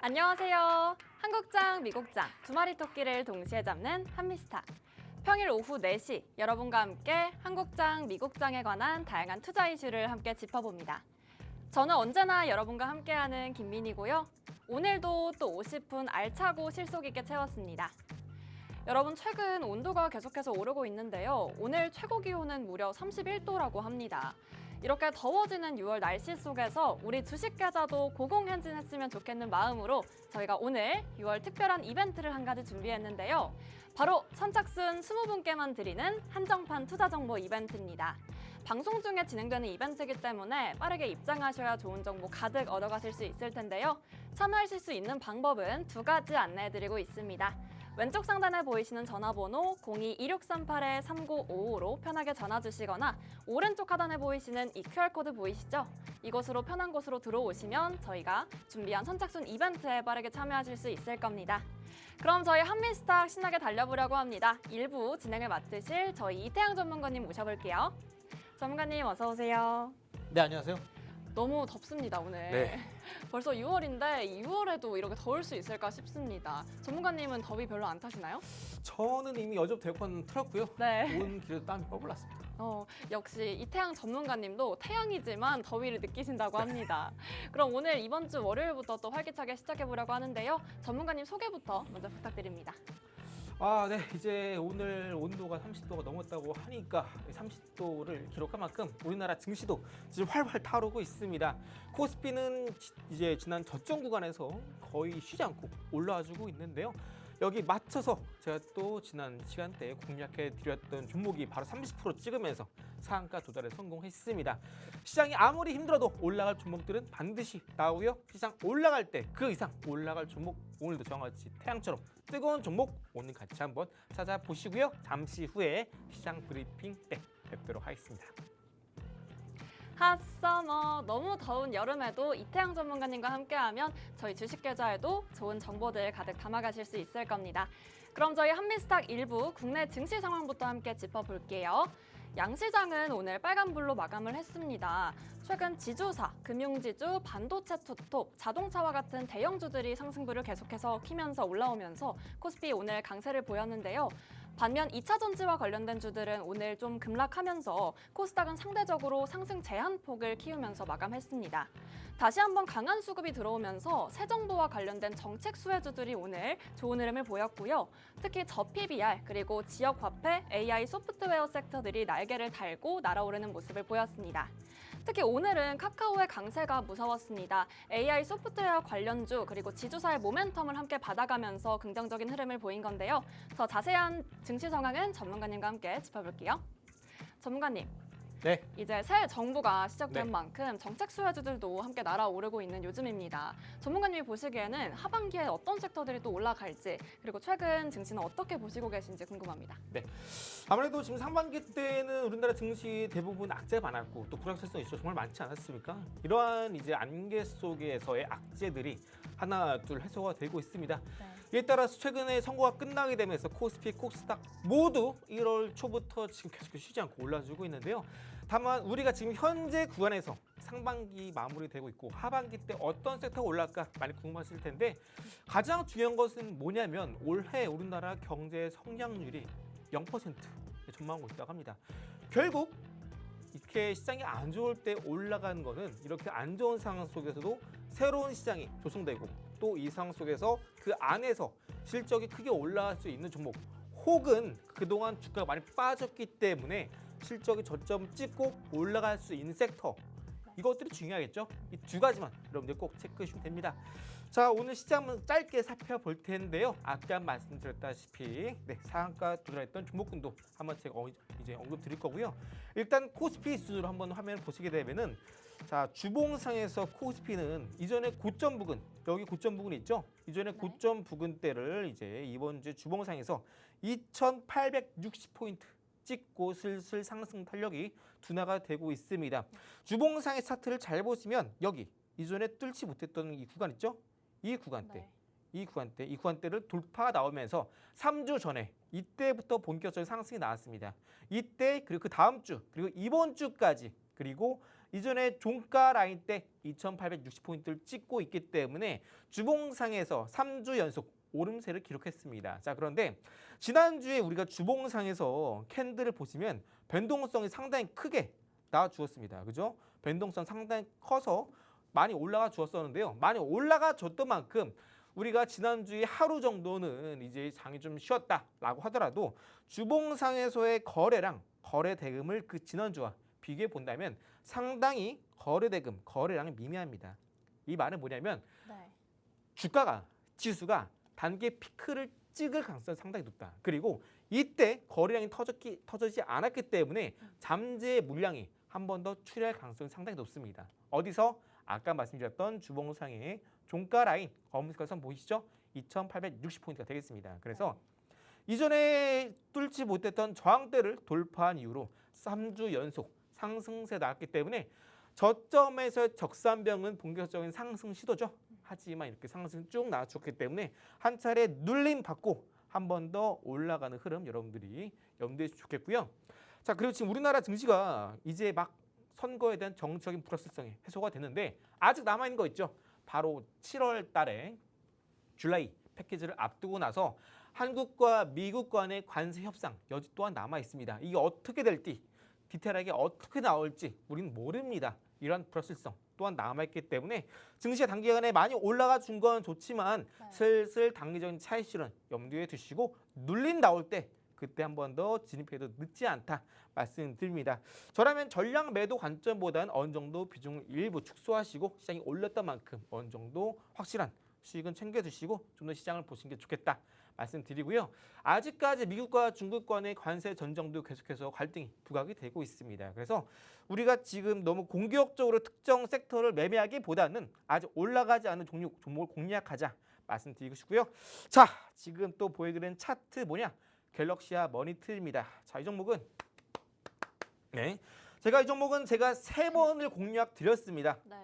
안녕하세요. 한국장, 미국장 두 마리 토끼를 동시에 잡는 한미스탁. 평일 오후 4시 여러분과 함께 한국장, 미국장에 관한 다양한 투자 이슈를 함께 짚어봅니다. 저는 언제나 여러분과 함께하는 김민희고요. 오늘도 또 50분 알차고 실속 있게 채웠습니다. 여러분, 최근 온도가 계속해서 오르고 있는데요. 오늘 최고 기온은 무려 31도라고 합니다. 이렇게 더워지는 6월 날씨 속에서 우리 주식 계좌도 고공행진했으면 좋겠는 마음으로 저희가 오늘 6월 특별한 이벤트를 한 가지 준비했는데요. 바로 선착순 20분께만 드리는 한정판 투자 정보 이벤트입니다. 방송 중에 진행되는 이벤트이기 때문에 빠르게 입장하셔야 좋은 정보 가득 얻어가실 수 있을 텐데요. 참여하실 수 있는 방법은 두 가지 안내해드리고 있습니다. 왼쪽 상단에 보이시는 전화번호 02-2638-3955로 편하게 전화 주시거나 오른쪽 하단에 보이시는 이 QR코드 보이시죠? 이곳으로 편한 곳으로 들어오시면 저희가 준비한 선착순 이벤트에 빠르게 참여하실 수 있을 겁니다. 그럼 저희 한미스탁 신나게 달려보려고 합니다. 1부 진행을 맡으실 저희 이태양 전문가님 모셔볼게요. 전문가님 어서 오세요. 네, 안녕하세요. 너무 덥습니다, 오늘. 네. 벌써 6월인데 6월에도 이렇게 더울 수 있을까 싶습니다. 전문가님은 더위 별로 안 타시나요? 저는 이미 어제부터 에어컨 틀었고요. 네. 온 길에도 땀이 뻘뻘 났습니다. 역시 이태양 전문가님도 태양이지만 더위를 느끼신다고 합니다. 그럼 오늘 이번 주 월요일부터 또 활기차게 시작해보려고 하는데요. 전문가님 소개부터 먼저 부탁드립니다. 네. 이제 오늘 온도가 30도가 넘었다고 하니까 30도를 기록한 만큼 우리나라 증시도 지금 활활 타오르고 있습니다. 코스피는 이제 지난 저점 구간에서 거의 쉬지 않고 올라와주고 있는데요. 여기 맞춰서 제가 또 지난 시간대에 공략해 드렸던 종목이 바로 30% 찍으면서 상한가 도달에 성공했습니다. 시장이 아무리 힘들어도 올라갈 종목들은 반드시 나오고요. 시장 올라갈 때 그 이상 올라갈 종목, 오늘도 정같이 태양처럼 뜨거운 종목 오늘 같이 한번 찾아보시고요. 잠시 후에 시장 브리핑 때 뵙도록 하겠습니다. 핫서머, 너무 더운 여름에도 이태양 전문가님과 함께하면 저희 주식 계좌에도 좋은 정보들 가득 담아가실 수 있을 겁니다. 그럼 저희 한미스탁 1부 국내 증시 상황부터 함께 짚어볼게요. 양시장은 오늘 빨간불로 마감을 했습니다. 최근 지주사, 금융지주, 반도체 투톱, 자동차와 같은 대형주들이 상승부를 계속해서 키면서 올라오면서 코스피 오늘 강세를 보였는데요. 반면 2차 전지와 관련된 주들은 오늘 좀 급락하면서 코스닥은 상대적으로 상승 제한폭을 키우면서 마감했습니다. 다시 한번 강한 수급이 들어오면서 새 정부와 관련된 정책 수혜주들이 오늘 좋은 흐름을 보였고요. 특히 저PBR 그리고 지역화폐, AI 소프트웨어 섹터들이 날개를 달고 날아오르는 모습을 보였습니다. 특히 오늘은 카카오의 강세가 무서웠습니다. AI 소프트웨어 관련주 그리고 지주사의 모멘텀을 함께 받아가면서 긍정적인 흐름을 보인 건데요. 더 자세한 증시 상황은 전문가님과 함께 짚어볼게요. 전문가님. 네. 이제 새 정부가 시작된 네. 만큼 정책 수혜주들도 함께 날아오르고 있는 요즘입니다. 전문가님이 보시기에는 하반기에 어떤 섹터들이 또 올라갈지 그리고 최근 증시는 어떻게 보시고 계신지 궁금합니다. 네. 아무래도 지금 상반기 때는 우리나라 증시 대부분 악재가 많았고 또 불확실성 이슈가 정말 많지 않았습니까? 이러한 이제 안개 속에서의 악재들이 하나 둘 해소가 되고 있습니다. 네. 이에 따라서 최근에 선거가 끝나게 되면서 코스피, 코스닥 모두 1월 초부터 지금 계속 쉬지 않고 올라주고 있는데요. 다만 우리가 지금 현재 구간에서 상반기 마무리되고 있고 하반기 때 어떤 섹터가 올라갈까 많이 궁금하실 텐데 가장 중요한 것은 뭐냐면 올해 우리나라 경제 성장률이 0% 전망하고 있다고 합니다. 결국 이렇게 시장이 안 좋을 때 올라가는 거는 이렇게 안 좋은 상황 속에서도 새로운 시장이 조성되고 또 이 상황 속에서 그 안에서 실적이 크게 올라갈 수 있는 종목 혹은 그동안 주가가 많이 빠졌기 때문에 실적이 저점 찍고 올라갈 수 있는 섹터 이것들이 중요하겠죠? 이 두 가지만 여러분들 꼭 체크해 주시면 됩니다. 자, 오늘 시장은 짧게 살펴볼 텐데요. 아까 말씀드렸다시피 상한가 도달했던 종목군도 한번 제가 이제 언급 드릴 거고요. 일단 코스피 수준으로 한번 화면을 보시게 되면은 자, 주봉상에서 코스피는 이전에 고점 부근, 여기 고점 부근이 있죠? 이전에 고점 부근대를 이제 이번 주 주봉상에서 2,860포인트 찍고 슬슬 상승 탄력이 둔화가 되고 있습니다. 주봉상의 차트를 잘 보시면 여기 이전에 뚫지 못했던 이 구간 있죠? 이 구간대, 이 구간대를 돌파가 나오면서 3주 전에 이때부터 본격적인 상승이 나왔습니다. 이때 그리고 그 다음 주 그리고 이번 주까지 그리고 이전에 종가 라인 때 2,860포인트를 찍고 있기 때문에 주봉상에서 3주 연속 오름세를 기록했습니다. 자, 그런데 지난주에 우리가 주봉상에서 캔들을 보시면 변동성이 상당히 크게 나와 주었습니다. 그죠? 변동성 상당히 커서 많이 올라가 주었었는데요. 많이 올라가 줬던 만큼 우리가 지난주에 하루 정도는 이제 장이 좀 쉬었다라고 하더라도 주봉상에서의 거래량, 거래 대금을 그 지난주와 비교해 본다면 상당히 거래 대금, 거래량이 미미합니다. 이 말은 뭐냐면 네. 주가가, 지수가 단기 피크를 찍을 가능성이 상당히 높다. 그리고 이때 거래량이 터지지 않았기 때문에 잠재 물량이 한 번 더 출혈할 가능성이 상당히 높습니다. 어디서? 아까 말씀드렸던 주봉상의 종가 라인 검은색 선 보이시죠? 2,860포인트가 되겠습니다. 그래서 이전에 뚫지 못했던 저항대를 돌파한 이후로 3주 연속 상승세 나왔기 때문에 저점에서의 적산병은 본격적인 상승 시도죠. 하지만 이렇게 상승 쭉 나와줬기 때문에 한 차례 눌림 받고 한 번 더 올라가는 흐름 여러분들이 염두에 주시면 좋겠고요. 자, 그리고 지금 우리나라 증시가 이제 막 선거에 대한 정치적인 불확실성이 해소가 됐는데 아직 남아있는 거 있죠. 바로 7월 달에 줄라이 패키지를 앞두고 나서 한국과 미국 간의 관세 협상 여지 또한 남아 있습니다. 이게 어떻게 될지 디테일하게 어떻게 나올지 우리는 모릅니다. 이런 불확실성 또한 남아있기 때문에 증시가 단기간에 많이 올라가 준 건 좋지만 슬슬 단기적인 차익 실현 염두에 두시고 눌림 나올 때 그때 한 번 더 진입해도 늦지 않다 말씀드립니다. 저라면 전량 매도 관점보다는 어느 정도 비중을 일부 축소하시고 시장이 올렸던 만큼 어느 정도 확실한 수익은 챙겨두시고 좀 더 시장을 보시는 게 좋겠다 말씀드리고요. 아직까지 미국과 중국 간의 관세 전쟁도 계속해서 갈등이 부각이 되고 있습니다. 그래서 우리가 지금 너무 공격적으로 특정 섹터를 매매하기보다는 아직 올라가지 않은 종목을 공략하자 말씀드리고 싶고요. 자, 지금 또 보여드리는 차트 뭐냐? 갤럭시아 머니틀입니다. 자, 이 종목은 제가 3번을 공략 드렸습니다. 네.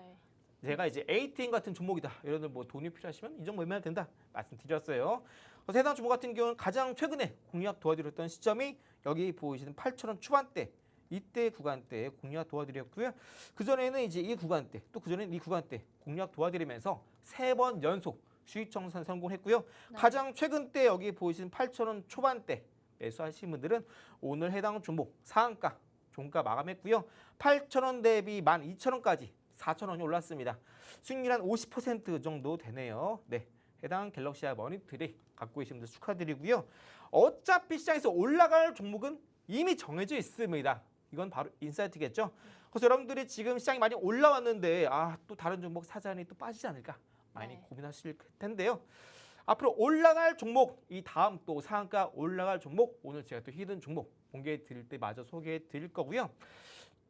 제가 이제 ATM 같은 종목이다. 여러분들 뭐 돈이 필요하시면 이 종목 매매하면 된다 말씀드렸어요. 그래서 해당 종목 같은 경우는 가장 최근에 공략 도와드렸던 시점이 여기 보이시는 8,000원 초반대 이때 구간대에 공략 도와드렸고요. 그 전에는 이제 이 구간대, 또 그 전에는 이 구간대 공략 도와드리면서 3번 연속 수익 청산 성공했고요. 네. 가장 최근 때 여기 보이시는 8,000원 초반대 매수하신 분들은 오늘 해당 종목 상한가 종가 마감했고요. 8,000원 대비 12,000원까지 4,000원이 올랐습니다. 수익률 한 50% 정도 되네요. 네, 해당 갤럭시아 머니트리 갖고 계신 분들 축하드리고요. 어차피 시장에서 올라갈 종목은 이미 정해져 있습니다. 이건 바로 인사이트겠죠. 그래서 여러분들이 지금 시장이 많이 올라왔는데 또 다른 종목 사자니 또 빠지지 않을까 많이 고민하실 텐데요. 앞으로 올라갈 종목, 이 다음 또 상한가 올라갈 종목 오늘 제가 또 히든 종목 공개해 드릴 때 마저 소개해 드릴 거고요.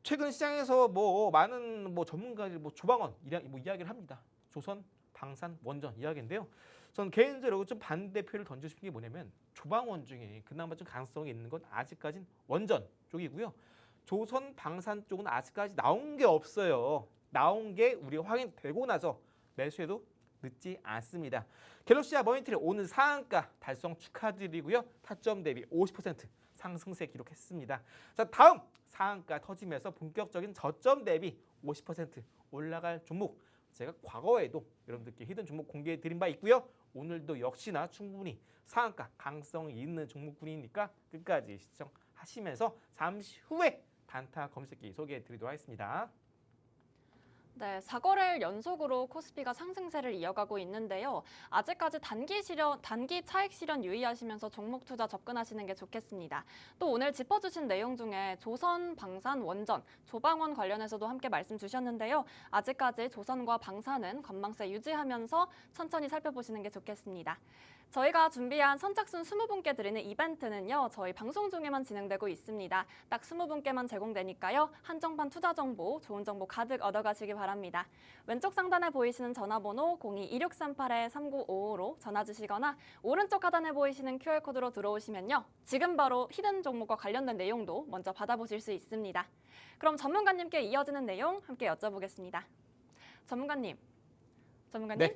최근 시장에서 많은 전문가들이 조방원 이야기를 합니다. 조선, 방산, 원전 이야기인데요. 저는 개인적으로 좀 반대표를 던지고 싶은 게 뭐냐면 조방원 중에 그나마 좀 가능성이 있는 건 아직까지는 원전 쪽이고요. 조선, 방산 쪽은 아직까지 나온 게 없어요. 나온 게 우리가 확인되고 나서 매수해도 늦지 않습니다. 갤럭시아 머니터리 오늘 상한가 달성 축하드리고요. 타점 대비 50% 상승세 기록했습니다. 자, 다음 상한가 터지면서 본격적인 저점 대비 50% 올라갈 종목 제가 과거에도 여러분들께 히든 종목 공개해 드린 바 있고요. 오늘도 역시나 충분히 상한가 강성이 있는 종목군이니까 끝까지 시청하시면서 잠시 후에 단타 검색기 소개해 드리도록 하겠습니다. 네, 4거래일 연속으로 코스피가 상승세를 이어가고 있는데요. 아직까지 단기 차익 실현 유의하시면서 종목 투자 접근하시는 게 좋겠습니다. 또 오늘 짚어주신 내용 중에 조선, 방산, 원전, 조방원 관련해서도 함께 말씀 주셨는데요. 아직까지 조선과 방산은 관망세 유지하면서 천천히 살펴보시는 게 좋겠습니다. 저희가 준비한 선착순 20분께 드리는 이벤트는요. 저희 방송 중에만 진행되고 있습니다. 딱 20분께만 제공되니까요. 한정판 투자 정보, 좋은 정보 가득 얻어가시기 바랍니다. 왼쪽 상단에 보이시는 전화번호 02-2638-3955로 전화 주시거나 오른쪽 하단에 보이시는 QR코드로 들어오시면요. 지금 바로 히든 종목과 관련된 내용도 먼저 받아보실 수 있습니다. 그럼 전문가님께 이어지는 내용 함께 여쭤보겠습니다. 전문가님. 전문가님,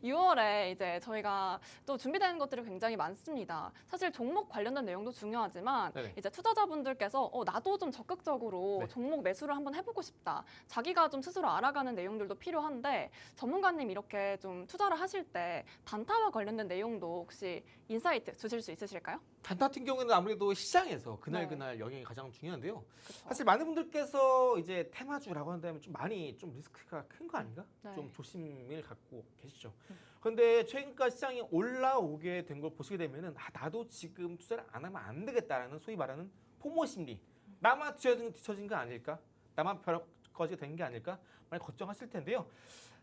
6월에 이제 저희가 또 준비되는 것들이 굉장히 많습니다. 사실 종목 관련된 내용도 중요하지만 네네. 이제 투자자분들께서 나도 좀 적극적으로 네. 종목 매수를 한번 해보고 싶다. 자기가 좀 스스로 알아가는 내용들도 필요한데 전문가님 이렇게 좀 투자를 하실 때 단타와 관련된 내용도 혹시 인사이트 주실 수 있으실까요? 단타 같은 경우에는 아무래도 시장에서 네. 그날 영향이 가장 중요한데요. 그쵸? 사실 많은 분들께서 이제 테마주라고 한다면 좀 많이 좀 리스크가 큰 거 아닌가? 네. 좀 조심을 갖고 계시죠. 그런데 최근까지 시장이 올라오게 된 걸 보시게 되면은 나도 지금 투자를 안 하면 안 되겠다라는 소위 말하는 포모 심리. 나만 뒤처진 거 아닐까? 나만 벼락거지가 된 게 아닐까? 많이 걱정하실 텐데요.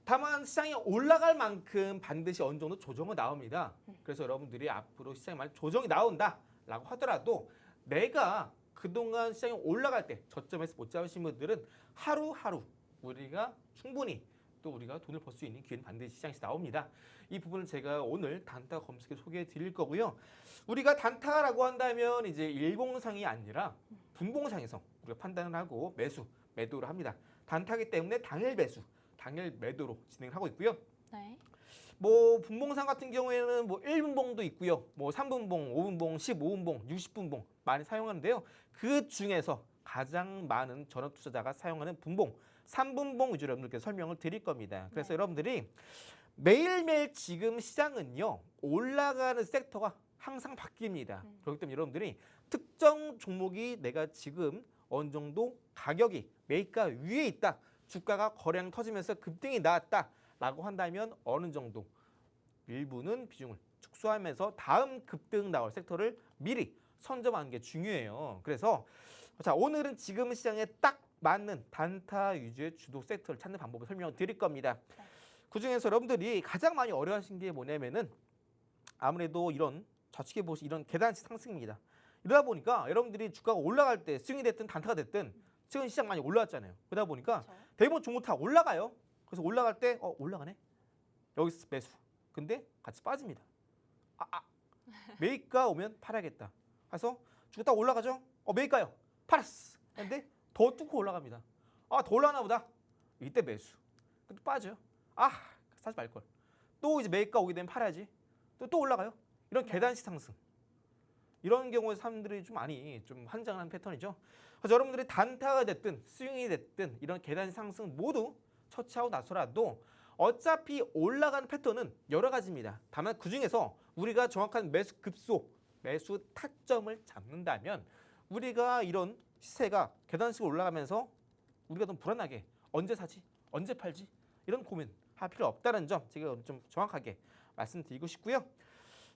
다만 시장이 올라갈 만큼 반드시 어느 정도 조정은 나옵니다. 그래서 여러분들이 앞으로 시장에 만약 조정이 나온다라고 하더라도 내가 그동안 시장이 올라갈 때 저점에서 못 잡으신 분들은 하루하루 우리가 충분히 또 우리가 돈을 벌 수 있는 기회는 반드시 시장에서 나옵니다. 이 부분을 제가 오늘 단타 검색에 소개해 드릴 거고요. 우리가 단타라고 한다면 이제 일봉상이 아니라 분봉상에서 우리가 판단을 하고 매도를 합니다. 단타기 때문에 당일 매수, 당일 매도로 진행을 하고 있고요. 네. 뭐 분봉상 같은 경우에는 뭐 1분봉도 있고요. 뭐 3분봉, 5분봉, 15분봉, 60분봉 많이 사용하는데요. 그 중에서 가장 많은 전업 투자자가 사용하는 분봉, 3분봉 위주로 여러분들께 설명을 드릴 겁니다. 그래서 네. 여러분들이 매일매일 지금 시장은요. 올라가는 섹터가 항상 바뀝니다. 그렇기 때문에 여러분들이 특정 종목이 내가 지금 어느 정도 가격이 매입가 위에 있다. 주가가 거래량 터지면서 급등이 나왔다라고 한다면 어느 정도 일부는 비중을 축소하면서 다음 급등 나올 섹터를 미리 선점하는 게 중요해요. 그래서 자 오늘은 지금 시장에 딱 맞는 단타 위주의 주도 섹터를 찾는 방법을 설명을 드릴 겁니다. 그중에서 여러분들이 가장 많이 어려워하신 게 뭐냐면은 아무래도 이런 좌측에 보시 이런 계단식 상승입니다. 이러다 보니까 여러분들이 주가가 올라갈 때 스윙이 됐든 단타가 됐든 지금 시장 많이 올라왔잖아요. 그러다 보니까 그쵸? 대부분 종목 다 올라가요. 그래서 올라갈 때 올라가네. 여기서 매수. 근데 같이 빠집니다. 매입가 오면 팔아야겠다. 그래서 주가 딱 올라가죠. 매입가요. 팔았어. 근데 더 뚫고 올라갑니다. 더 올라가나 보다. 이때 매수. 또 빠져요. 사지 말걸. 또 이제 매입가 오게 되면 팔아야지. 또 올라가요. 이런 계단식 상승. 이런 경우에 사람들이 좀 많이 좀 환장하는 패턴이죠. 그래서 여러분들이 단타가 됐든 스윙이 됐든 이런 계단 상승 모두 처치하고 나서라도 어차피 올라가는 패턴은 여러 가지입니다. 다만 그중에서 우리가 정확한 매수 급소, 매수 타점을 잡는다면 우리가 이런 시세가 계단식으로 올라가면서 우리가 좀 불안하게 언제 사지? 언제 팔지? 이런 고민할 필요 없다는 점 제가 좀 정확하게 말씀드리고 싶고요.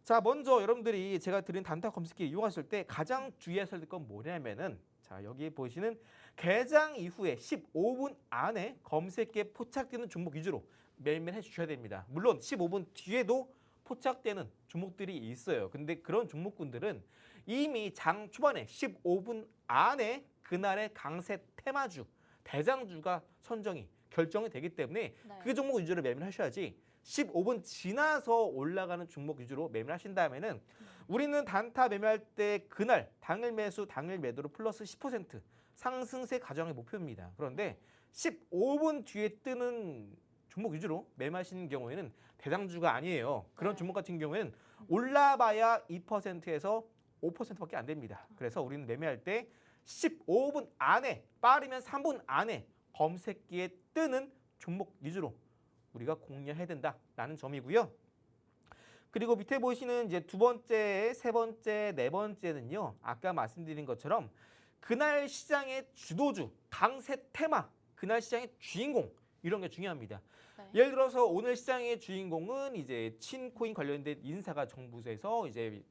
자 먼저 여러분들이 제가 드린 단타 검색기 이용하실 때 가장 주의하셔야 될 건 뭐냐면은 자 여기 보시는 개장 이후에 15분 안에 검색기에 포착되는 종목 위주로 매매를 해주셔야 됩니다. 물론 15분 뒤에도 포착되는 종목들이 있어요. 근데 그런 종목군들은 이미 장 초반에 15분 안에 그날의 강세 테마주, 대장주가 선정이 결정이 되기 때문에 네. 그 종목 위주로 매매를 하셔야지 15분 지나서 올라가는 종목 위주로 매매를 하신다면은 우리는 단타 매매할 때 그날 당일 매수 당일 매도로 플러스 10% 상승세 가정의 목표입니다. 그런데 15분 뒤에 뜨는 종목 위주로 매매하시는 경우에는 대장주가 아니에요. 그런 네. 종목 같은 경우에는 올라봐야 2%에서 5%밖에 안 됩니다. 그래서 우리는 매매할 때 15분 안에 빠르면 3분 안에 검색기에 뜨는 종목 위주로 우리가 공략해야 된다라는 점이고요. 그리고 밑에 보시는 이제 두 번째, 세 번째, 네 번째는요. 아까 말씀드린 것처럼 그날 시장의 주도주, 강세 테마, 그날 시장의 주인공 이런 게 중요합니다. 네. 예를 들어서 오늘 시장의 주인공은 이제 친코인 관련된 인사가 정부에서 이제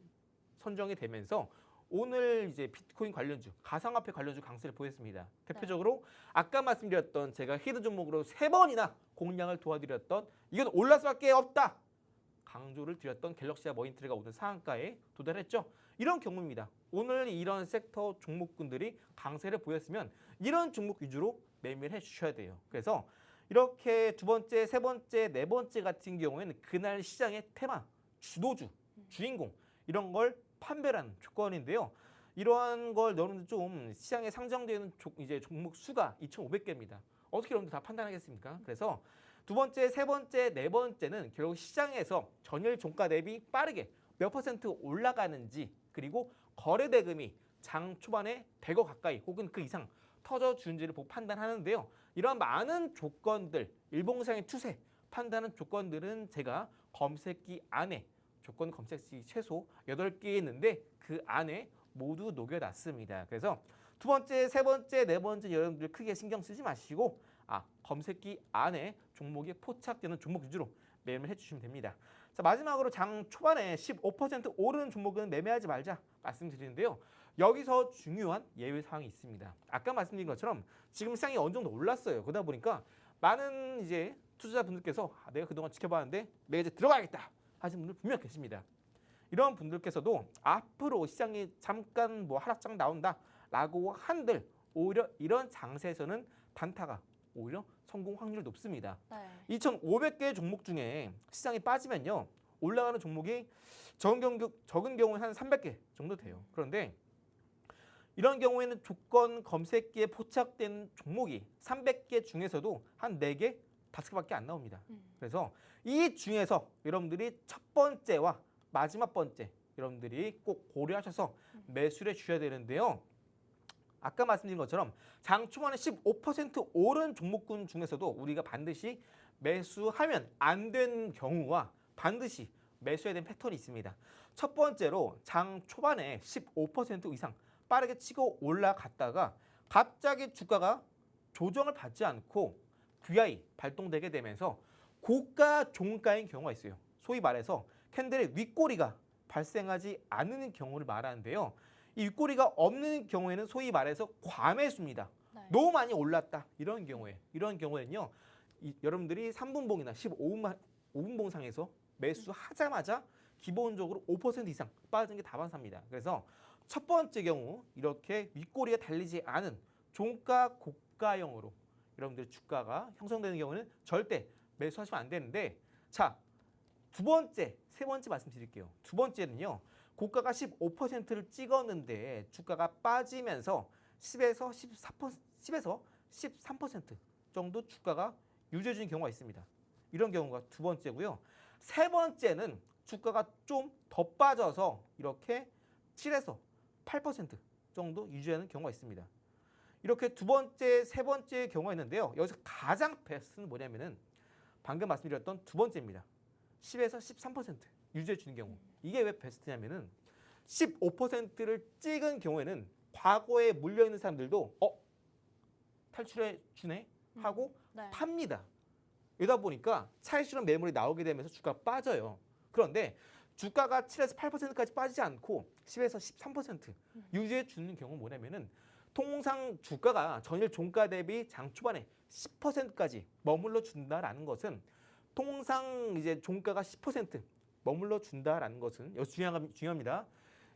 선정이 되면서 오늘 이제 비트코인 관련주, 가상화폐 관련주 강세를 보였습니다. 대표적으로 아까 말씀드렸던 제가 히든 종목으로 3번이나 공략을 도와드렸던 이건 올랄 수밖에 없다. 강조를 드렸던 갤럭시와 머인트리가 오늘 상한가에 도달했죠. 이런 경우입니다. 오늘 이런 섹터 종목군들이 강세를 보였으면 이런 종목 위주로 매매를 해주셔야 돼요. 그래서 이렇게 두 번째, 세 번째, 네 번째 같은 경우에는 그날 시장의 테마, 주도주, 주인공 이런 걸 판별하는 조건인데요. 이러한 걸 여러분들 좀 시장에 상정되는 이제 종목 수가 2,500개입니다. 어떻게 여러분들 다 판단하겠습니까? 그래서 두 번째, 세 번째, 네 번째는 결국 시장에서 전일 종가 대비 빠르게 몇 퍼센트 올라가는지 그리고 거래 대금이 장 초반에 100억 가까이 혹은 그 이상 터져주는지를 보고 판단하는데요. 이런 많은 조건들, 일봉상의 추세 판단하는 조건들은 제가 검색기 안에 조건 검색기 최소 8개 있는데 그 안에 모두 녹여놨습니다. 그래서 두 번째, 세 번째, 네 번째 여러분들 크게 신경 쓰지 마시고 검색기 안에 종목이 포착되는 종목 위주로 매매를 해주시면 됩니다. 자, 마지막으로 장 초반에 15% 오르는 종목은 매매하지 말자 말씀드리는데요. 여기서 중요한 예외 사항이 있습니다. 아까 말씀드린 것처럼 지금 시장이 어느 정도 올랐어요. 그러다 보니까 많은 이제 투자자분들께서 내가 그동안 지켜봤는데 내가 이제 들어가야겠다 하시는 분들 분명 계십니다. 이런 분들께서도 앞으로 시장이 잠깐 뭐 하락장 나온다라고 한들 오히려 이런 장세에서는 단타가 오히려 성공 확률이 높습니다. 네. 2,500개 종목 중에 시장이 빠지면요. 올라가는 종목이 적은 경우에 한 300개 정도 돼요. 그런데 이런 경우에는 조건 검색기에 포착된 종목이 300개 중에서도 한 4개, 5개밖에 안 나옵니다. 그래서 이 중에서 여러분들이 첫 번째와 마지막 번째 여러분들이 꼭 고려하셔서 매수를 해주셔야 되는데요. 아까 말씀드린 것처럼 장 초반에 15% 오른 종목군 중에서도 우리가 반드시 매수하면 안 되는 경우와 반드시 매수해야 되는 패턴이 있습니다. 첫 번째로 장 초반에 15% 이상 빠르게 치고 올라갔다가 갑자기 주가가 조정을 받지 않고 QI 발동되게 되면서 고가 종가인 경우가 있어요. 소위 말해서 캔들의 윗꼬리가 발생하지 않는 경우를 말하는데요. 이 윗꼬리가 없는 경우에는 소위 말해서 과매수입니다. 네. 너무 많이 올랐다. 이런 경우에는요. 여러분들이 3분봉이나 5분봉 상에서 매수하자마자 기본적으로 5% 이상 빠진 게 다반사입니다. 그래서 첫 번째 경우 이렇게 윗꼬리가 달리지 않은 종가 고가형으로 여러분들 주가가 형성되는 경우는 절대 매수하시면 안 되는데 자, 두 번째, 세 번째 말씀드릴게요. 두 번째는요. 고가가 15%를 찍었는데 주가가 빠지면서 10에서 13% 정도 주가가 유지해 주는 경우가 있습니다. 이런 경우가 두 번째고요. 세 번째는 주가가 좀 더 빠져서 이렇게 7에서 8% 정도 유지하는 경우가 있습니다. 이렇게 두 번째, 세 번째 경우가 있는데요. 여기서 가장 베스트는 뭐냐면은 방금 말씀드렸던 두 번째입니다. 10에서 13% 유지해 주는 경우. 이게 왜 베스트냐면은 15%를 찍은 경우에는 과거에 물려 있는 사람들도 탈출해 주네 하고 네. 팝니다. 이러다 보니까 차익실현 매물이 나오게 되면서 주가가 빠져요. 그런데 주가가 7에서 8%까지 빠지지 않고 10에서 13% 유지해 주는 경우는 뭐냐면은 통상 주가가 전일 종가 대비 장 초반에 10%까지 머물러 준다라는 것은 통상 이제 종가가 10% 머물러 준다라는 것은 여기서 중요합니다.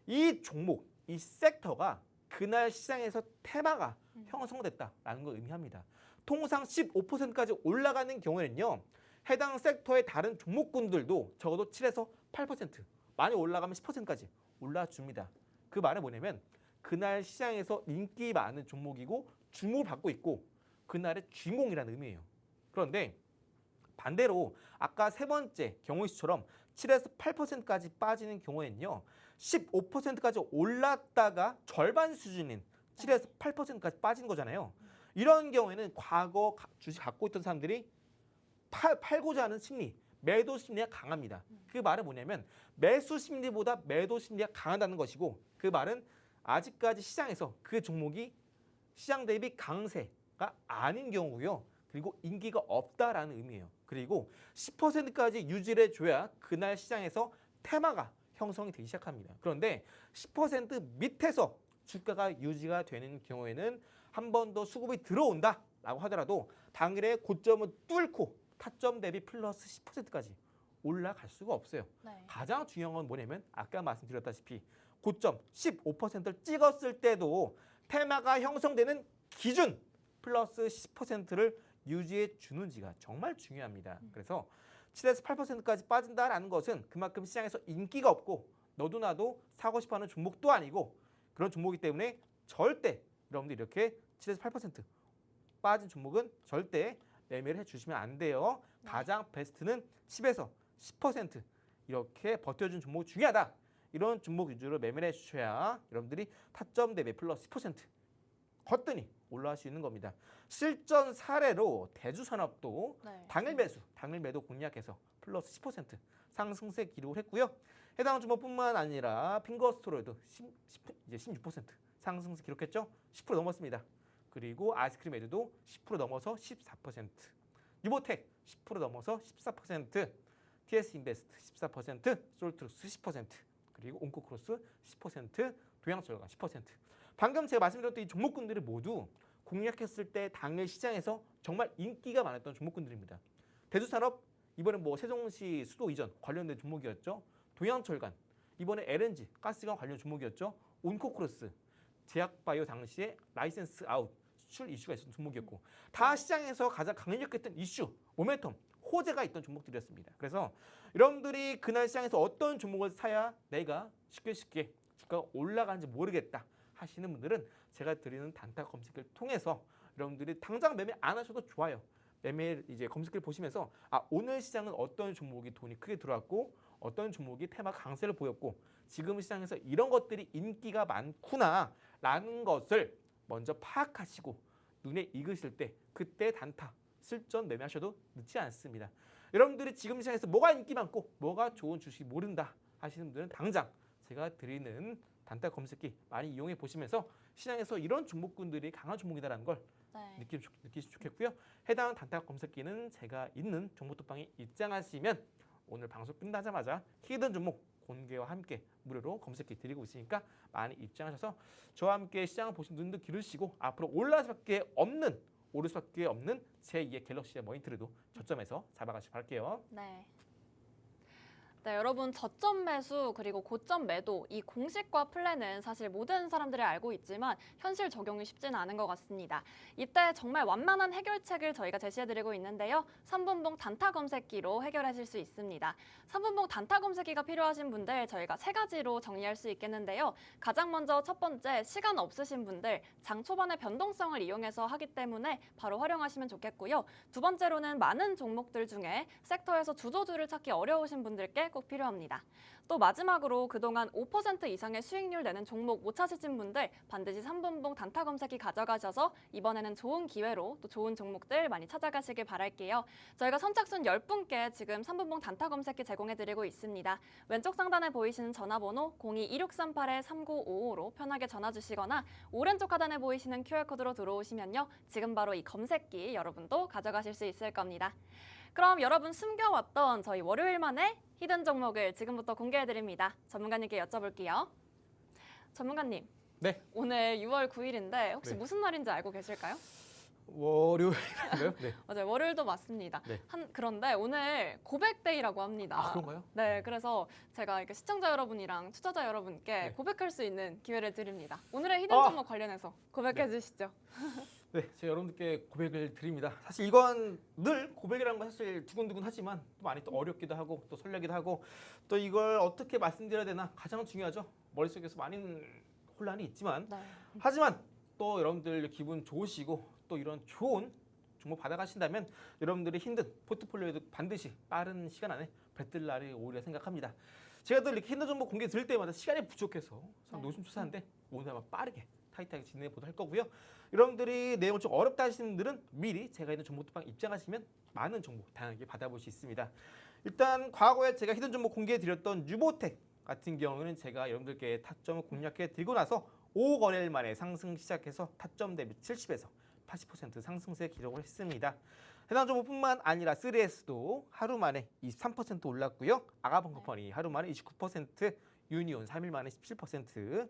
이 종목, 이 섹터가 그날 시장에서 테마가 형성됐다라는 걸 의미합니다. 통상 15%까지 올라가는 경우에는요. 해당 섹터의 다른 종목군들도 적어도 7에서 8% 많이 올라가면 10%까지 올라줍니다. 그 말은 뭐냐면 그날 시장에서 인기 많은 종목이고 주목을 받고 있고 그날의 주인공이라는 의미예요. 그런데 반대로 아까 세 번째 경우 수처럼 7에서 8%까지 빠지는 경우에는요. 15%까지 올랐다가 절반 수준인 7에서 8%까지 빠진 거잖아요. 이런 경우에는 과거 주식 갖고 있던 사람들이 팔고자 하는 심리, 매도 심리가 강합니다. 그 말은 뭐냐면 매수 심리보다 매도 심리가 강하다는 것이고 그 말은 아직까지 시장에서 그 종목이 시장 대비 강세가 아닌 경우고요. 그리고 인기가 없다라는 의미예요. 그리고 10%까지 유지를 해줘야 그날 시장에서 테마가 형성이 되기 시작합니다. 그런데 10% 밑에서 주가가 유지가 되는 경우에는 한 번 더 수급이 들어온다라고 하더라도 당일의 고점을 뚫고 타점 대비 플러스 10%까지 올라갈 수가 없어요. 네. 가장 중요한 건 뭐냐면 아까 말씀드렸다시피 고점 15%를 찍었을 때도 테마가 형성되는 기준 플러스 10%를 유지해 주는지가 정말 중요합니다. 그래서 7에서 8%까지 빠진다라는 것은 그만큼 시장에서 인기가 없고 너도 나도 사고 싶어하는 종목도 아니고 그런 종목이기 때문에 절대 여러분들 이렇게 7에서 8% 빠진 종목은 절대 매매를 해주시면 안 돼요. 네. 가장 베스트는 10에서 10% 이렇게 버텨준 종목 중요하다. 이런 종목 위주로 매매를 해주셔야 여러분들이 타점 대비 플러스 10% 거뜬히 올라갈 수 있는 겁니다. 실전 사례로 대주산업도 네. 당일 매도 공략해서 플러스 10% 상승세 기록을 했고요. 해당 종목뿐만 아니라 핑거스토어도 이제 16% 상승세 기록했죠. 10% 넘었습니다. 그리고 아이스크림 에드도 10% 넘어서 14%, 유보텍 10% 넘어서 14%, TS 인베스트 14%, 솔트루스 10%, 그리고 온코크로스 10%, 동양철강 10%. 방금 제가 말씀드렸던 이 종목군들이 모두 공략했을 때 당일 시장에서 정말 인기가 많았던 종목군들입니다. 대두산업 이번에 뭐 세종시 수도 이전 관련된 종목이었죠. 동양철강 이번에 LNG 가스관 관련 종목이었죠. 온코크로스 제약바이오 당시에 라이센스 아웃 수출 이슈가 있었던 종목이었고 다 시장에서 가장 강력했던 이슈 모멘텀 호재가 있던 종목들이었습니다. 그래서 여러분들이 그날 시장에서 어떤 종목을 사야 내가 쉽게 주가가 올라가는지 모르겠다 하시는 분들은 제가 드리는 단타 검색을 통해서 여러분들이 당장 매매 안 하셔도 좋아요. 매매 이제 검색을 보시면서 오늘 시장은 어떤 종목이 돈이 크게 들어왔고 어떤 종목이 테마 강세를 보였고 지금 시장에서 이런 것들이 인기가 많구나라는 것을 먼저 파악하시고 눈에 익으실 때 그때 단타 실전 매매하셔도 늦지 않습니다. 여러분들이 지금 시장에서 뭐가 인기 많고 뭐가 좋은 주식이 모른다 하시는 분들은 당장 제가 드리는 단타 검색기 많이 이용해 보시면서 시장에서 이런 종목군들이 강한 종목이다라는 걸 네. 느끼시면 좋겠고요. 해당 단타 검색기는 제가 있는 정보톡방에 입장하시면 오늘 방송 끝나자마자 히든 종목 공개와 함께 무료로 검색기 드리고 있으니까 많이 입장하셔서 저와 함께 시장을 보신 눈도 기르시고 앞으로 오를 수밖에 없는 제2의 갤럭시의 머니터리도 저점에서 잡아가시기 바랄게요. 네. 네, 여러분 저점 매수 그리고 고점 매도 이 공식과 플랜은 사실 모든 사람들이 알고 있지만 현실 적용이 쉽지는 않은 것 같습니다. 이때 정말 완만한 해결책을 저희가 제시해드리고 있는데요. 3분봉 단타 검색기로 해결하실 수 있습니다. 3분봉 단타 검색기가 필요하신 분들 저희가 3가지로 정리할 수 있겠는데요. 가장 먼저 첫 번째 시간 없으신 분들 장 초반의 변동성을 이용해서 하기 때문에 바로 활용하시면 좋겠고요. 두 번째로는 많은 종목들 중에 섹터에서 주도주를 찾기 어려우신 분들께 꼭 필요합니다. 또 마지막으로 그동안 5% 이상의 수익률 내는 종목 못 찾으신 분들 반드시 3분봉 단타 검색기 가져가셔서 이번에는 좋은 기회로 또 좋은 종목들 많이 찾아가시길 바랄게요. 저희가 선착순 10분께 지금 3분봉 단타 검색기 제공해드리고 있습니다. 왼쪽 상단에 보이시는 전화번호 02-2638-3955로 편하게 전화 주시거나 오른쪽 하단에 보이시는 QR코드로 들어오시면요. 지금 바로 이 검색기 여러분도 가져가실 수 있을 겁니다. 그럼 여러분 숨겨왔던 저희 월요일만의 히든 종목을 지금부터 공개해드립니다. 전문가님께 여쭤볼게요. 전문가님. 네. 오늘 6월 9일인데 혹시 네. 무슨 날인지 알고 계실까요? 월요일인가요? 네. 맞아요. 월요일도 맞습니다. 네. 그런데 오늘 고백데이라고 합니다. 그런가요? 네, 그래서 제가 이렇게 시청자 여러분이랑 투자자 여러분께 네. 고백할 수 있는 기회를 드립니다. 오늘의 히든 종목 관련해서 고백해 주시죠. 네, 제가 여러분들께 고백을 드립니다. 사실 이건 늘 고백이라는 건 사실 두근두근하지만 또 많이 또 어렵기도 하고 또 설레기도 하고 또 이걸 어떻게 말씀드려야 되나 가장 중요하죠. 머릿속에서 많은 혼란이 있지만 네. 하지만 또 여러분들 기분 좋으시고 또 이런 좋은 종목 받아가신다면 여러분들의 힘든 포트폴리오에도 반드시 빠른 시간 안에 뱉을 날이 오리라 생각합니다. 제가 늘 이렇게 힘든 종목 공개 드릴 때마다 시간이 부족해서 참 네. 노심초사한데 오늘 아마 빠르게 타이트하게 진행해 보도록 할 거고요. 여러분들이 내용을 좀 어렵다 하시는 분들은 미리 제가 있는 정보톡방 입장하시면 많은 정보 다양하게 받아볼 수 있습니다. 일단 과거에 제가 히든 종목 공개해 드렸던 유보텍 같은 경우는 제가 여러분들께 타점을 공략해 드리고 나서 5거래일 만에 상승 시작해서 타점 대비 70에서 80% 상승세 기록을 했습니다. 해당 종목뿐만 아니라 3S도 하루 만에 23% 올랐고요. 아가방컴퍼니 하루 만에 29%, 유니온 3일 만에 17%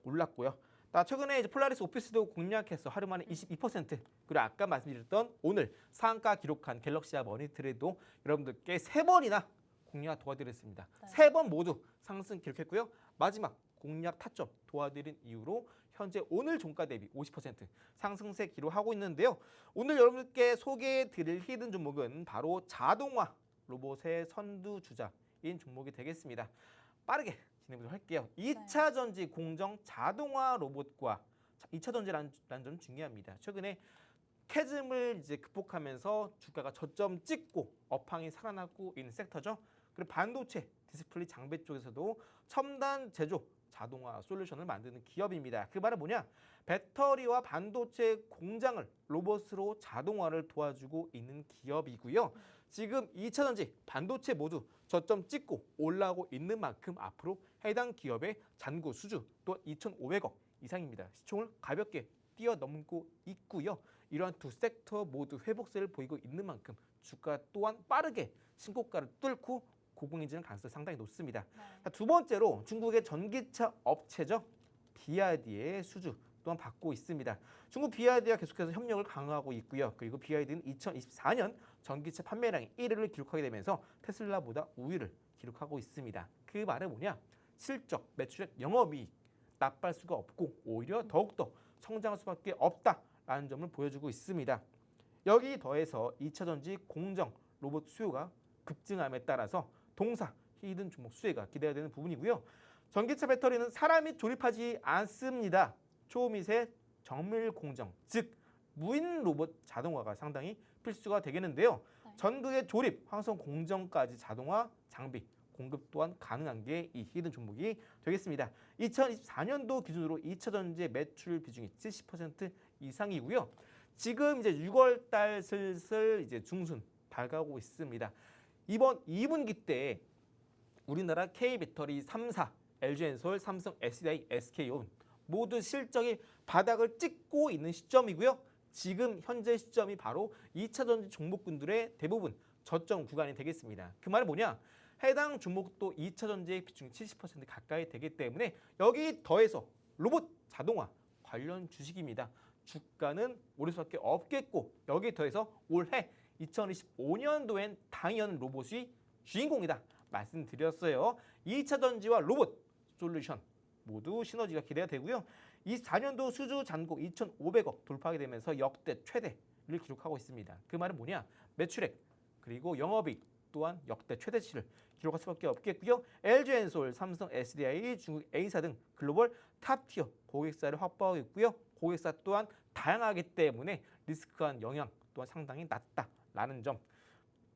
올랐고요. 최근에 이제 폴라리스 오피스도 공략해서 하루 만에 22%, 그리고 아까 말씀드렸던 오늘 상한가 기록한 갤럭시아 머니트리도 여러분들께 3번이나 공략 도와드렸습니다. 네. 3번 모두 상승 기록했고요. 마지막 공략 타점 도와드린 이후로 현재 오늘 종가 대비 50% 상승세 기록하고 있는데요. 오늘 여러분들께 소개해드릴 히든 종목은 바로 자동화 로봇의 선두주자인 종목이 되겠습니다. 빠르게 진행을 할게요. 2차 전지 공정 자동화 로봇과 2차 전지라는 점 중요합니다. 최근에 캐즘을 이제 극복하면서 주가가 저점 찍고 업황이 살아나고 있는 섹터죠. 그리고 반도체, 디스플레이 장비 쪽에서도 첨단 제조, 자동화 솔루션을 만드는 기업입니다. 그 말은 뭐냐? 배터리와 반도체 공장을 로봇으로 자동화를 도와주고 있는 기업이고요. 지금 2차전지, 반도체 모두 저점 찍고 올라오고 있는 만큼 앞으로 해당 기업의 잔고 수주 또 2,500억 이상입니다. 시총을 가볍게 뛰어넘고 있고요. 이러한 두 섹터 모두 회복세를 보이고 있는 만큼 주가 또한 빠르게 신고가를 뚫고 고공행진할 가능성이 상당히 높습니다. 자, 두 번째로 중국의 전기차 업체죠. BYD의 수주 또한 받고 있습니다. 중국 BYD와 계속해서 협력을 강화하고 있고요. 그리고 BYD는 2024년 전기차 판매량이 1위를 기록하게 되면서 테슬라보다 우위를 기록하고 있습니다. 그 말은 뭐냐? 실적, 매출액, 영업이익 나빠할 수가 없고 오히려 더욱더 성장할 수밖에 없다라는 점을 보여주고 있습니다. 여기 더해서 2차전지 공정 로봇 수요가 급증함에 따라서 동사, 히든 종목 수혜가 기대가 되는 부분이고요. 전기차 배터리는 사람이 조립하지 않습니다. 초미세 정밀 공정, 즉 무인 로봇 자동화가 상당히 필수가 되겠는데요. 네. 전극의 조립, 화성 공정까지 자동화 장비 공급 또한 가능한 게 이 히든 종목이 되겠습니다. 2024년도 기준으로 2차 전지의 매출 비중이 70% 이상이고요. 지금 이제 6월 달 슬슬 이제 중순 밝아오고 있습니다. 이번 2분기 때 우리나라 K배터리 3사, LG엔솔, 삼성, SDI, SK온 모두 실적이 바닥을 찍고 있는 시점이고요. 지금 현재 시점이 바로 2차 전지 종목군들의 대부분 저점 구간이 되겠습니다. 그 말은 뭐냐? 해당 종목도 2차 전지의 비중이 70% 가까이 되기 때문에 여기 더해서 로봇 자동화 관련 주식입니다. 주가는 오를 수밖에 없겠고 여기 더해서 올해 2025년도엔 당연 로봇이 주인공이다 말씀드렸어요. 2차 전지와 로봇 솔루션 모두 시너지가 기대가 되고요. 24년도 수주 잔고 2,500억 돌파하게 되면서 역대 최대를 기록하고 있습니다. 그 말은 뭐냐? 매출액 그리고 영업이익 또한 역대 최대치를 기록할 수밖에 없겠고요. LG엔솔, 삼성, SDI, 중국 A사 등 글로벌 탑티어 고객사를 확보하고 있고요. 고객사 또한 다양하기 때문에 리스크한 영향 또한 상당히 낮다라는 점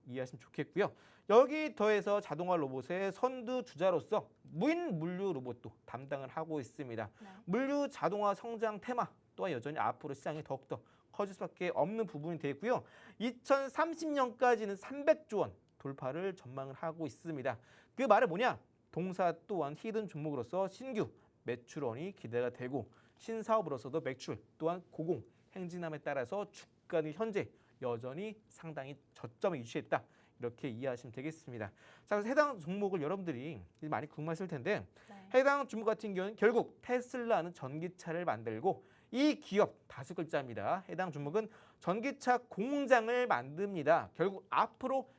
이해하시면 좋겠고요. 여기 더해서 자동화 로봇의 선두 주자로서 무인 물류 로봇도 담당을 하고 있습니다. 네. 물류 자동화 성장 테마 또한 여전히 앞으로 시장이 더욱더 커질 수밖에 없는 부분이 되고요. 2030년까지는 300조 원 돌파를 전망을 하고 있습니다. 그 말은 뭐냐? 동사 또한 히든 종목으로서 신규 매출원이 기대가 되고 신사업으로서도 매출 또한 고공 행진함에 따라서 주가는 현재 여전히 상당히 저점에 위치했다. 이렇게 이해하시면 되겠습니다. 자, 그래서 해당 종목을 여러분들이 많이 궁금하실 텐데 네. 해당 종목 같은 경우는 결국 테슬라는 전기차를 만들고 이 기업 5글자입니다. 해당 종목은 전기차 공장을 만듭니다. 결국 앞으로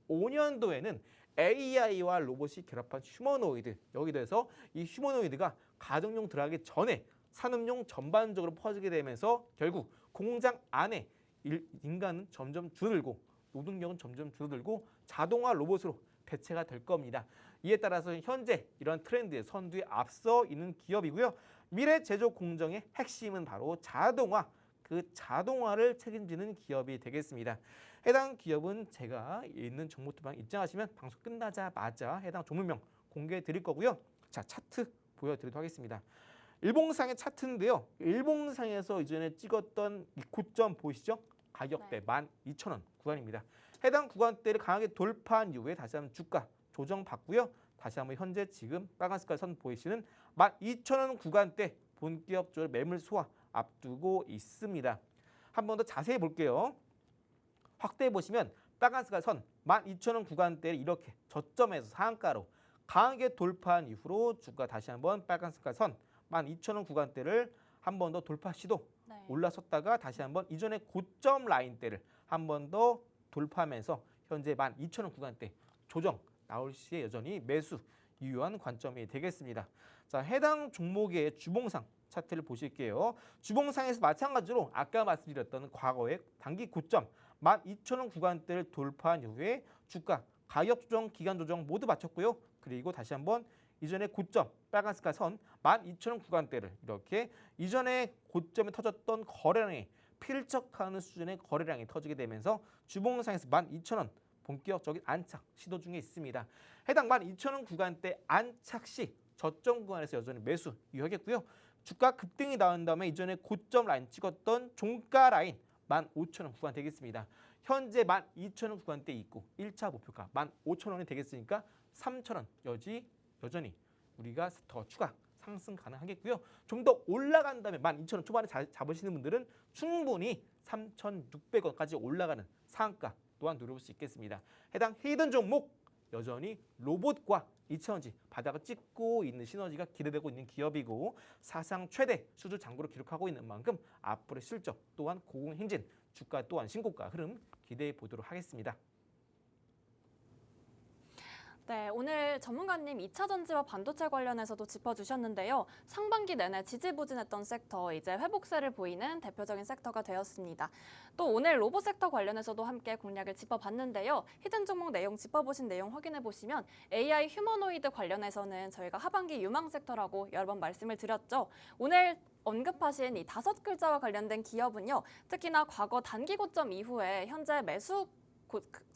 2025년도에는 AI와 로봇이 결합한 휴머노이드 여기 대해서 이 휴머노이드가 가정용 들어가기 전에 산업용 전반적으로 퍼지게 되면서 결국 공장 안에 인간은 점점 줄어들고 노동력은 점점 줄어들고 자동화 로봇으로 대체가 될 겁니다. 이에 따라서 현재 이런 트렌드의 선두에 앞서 있는 기업이고요. 미래 제조 공정의 핵심은 바로 자동화, 그 자동화를 책임지는 기업이 되겠습니다. 해당 기업은 제가 있는 정보투방 입장하시면 방송 끝나자마자 해당 종목명 공개해 드릴 거고요. 자, 차트 보여드리도록 하겠습니다. 일봉상의 차트인데요. 일봉상에서 이전에 찍었던 이 고점 보이시죠? 가격대 12,000원 구간입니다. 해당 구간대를 강하게 돌파한 이후에 다시 한번 주가 조정받고요. 다시 한번 현재 지금 빨간 색깔 선 보이시는 12,000원 구간대 본격적으로 매물 소화 앞두고 있습니다. 한 번 더 자세히 볼게요. 확대해 보시면 빨간 색깔 선 12,000원 구간대를 이렇게 저점에서 상한가로 강하게 돌파한 이후로 주가 다시 한번 빨간 색깔 선 12,000원 구간대를 한 번 더 돌파 시도 네. 올라섰다가 다시 한번 이전의 고점 라인대를 한 번 더 돌파하면서 현재 12,000원 구간대 조정 나올 시에 여전히 매수 유효한 관점이 되겠습니다. 자, 해당 종목의 주봉상 차트를 보실게요. 주봉상에서 마찬가지로 아까 말씀드렸던 과거의 단기 고점 12,000원 구간대를 돌파한 이후에 주가 가격 조정, 기간 조정 모두 마쳤고요. 그리고 다시 한번 이전의 고점 빨간 색깔 선 12,000원 구간대를 이렇게 이전에 고점에 터졌던 거래량의 필적하는 수준의 거래량이 터지게 되면서 주봉상에서 12,000원 본격적인 안착 시도 중에 있습니다. 해당 12,000원 구간대 안착 시 저점 구간에서 여전히 매수 유효하겠고요. 주가 급등이 나온 다음에 이전에 고점 라인 찍었던 종가 라인 15,000원 구간 되겠습니다. 현재 12,000원 구간대 있고 1차 목표가 15,000원이 되겠으니까 3,000원 여전히 우리가 더 추가 상승 가능하겠고요. 좀 더 올라간 다음에 12,000원 초반에 잡으시는 분들은 충분히 3,600원까지 올라가는 상한가 또한 누려볼 수 있겠습니다. 해당 히든 종목 여전히 로봇과 2차원지 바닥을 찍고 있는 시너지가 기대되고 있는 기업이고 사상 최대 수주 장고를 기록하고 있는 만큼 앞으로의 실적 또한 고공행진 주가 또한 신고가 흐름 기대해 보도록 하겠습니다. 네, 오늘 전문가님 2차 전지와 반도체 관련해서도 짚어주셨는데요. 상반기 내내 지지부진했던 섹터, 이제 회복세를 보이는 대표적인 섹터가 되었습니다. 또 오늘 로봇 섹터 관련해서도 함께 공략을 짚어봤는데요. 히든 종목 내용 짚어보신 내용 확인해보시면 AI 휴머노이드 관련해서는 저희가 하반기 유망 섹터라고 여러 번 말씀을 드렸죠. 오늘 언급하신 이 5글자와 관련된 기업은요. 특히나 과거 단기 고점 이후에 현재 매수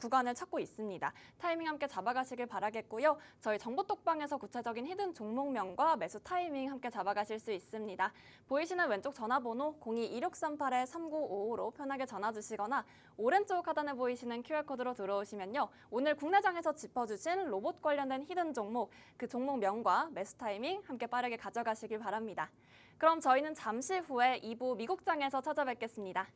구간을 찾고 있습니다. 타이밍 함께 잡아가시길 바라겠고요. 저희 정보톡방에서 구체적인 히든 종목명과 매수 타이밍 함께 잡아가실 수 있습니다. 보이시는 왼쪽 전화번호 02-2638-3955로 편하게 전화 주시거나 오른쪽 하단에 보이시는 QR코드로 들어오시면요. 오늘 국내장에서 짚어주신 로봇 관련된 히든 종목, 그 종목명과 매수 타이밍 함께 빠르게 가져가시길 바랍니다. 그럼 저희는 잠시 후에 2부 미국장에서 찾아뵙겠습니다.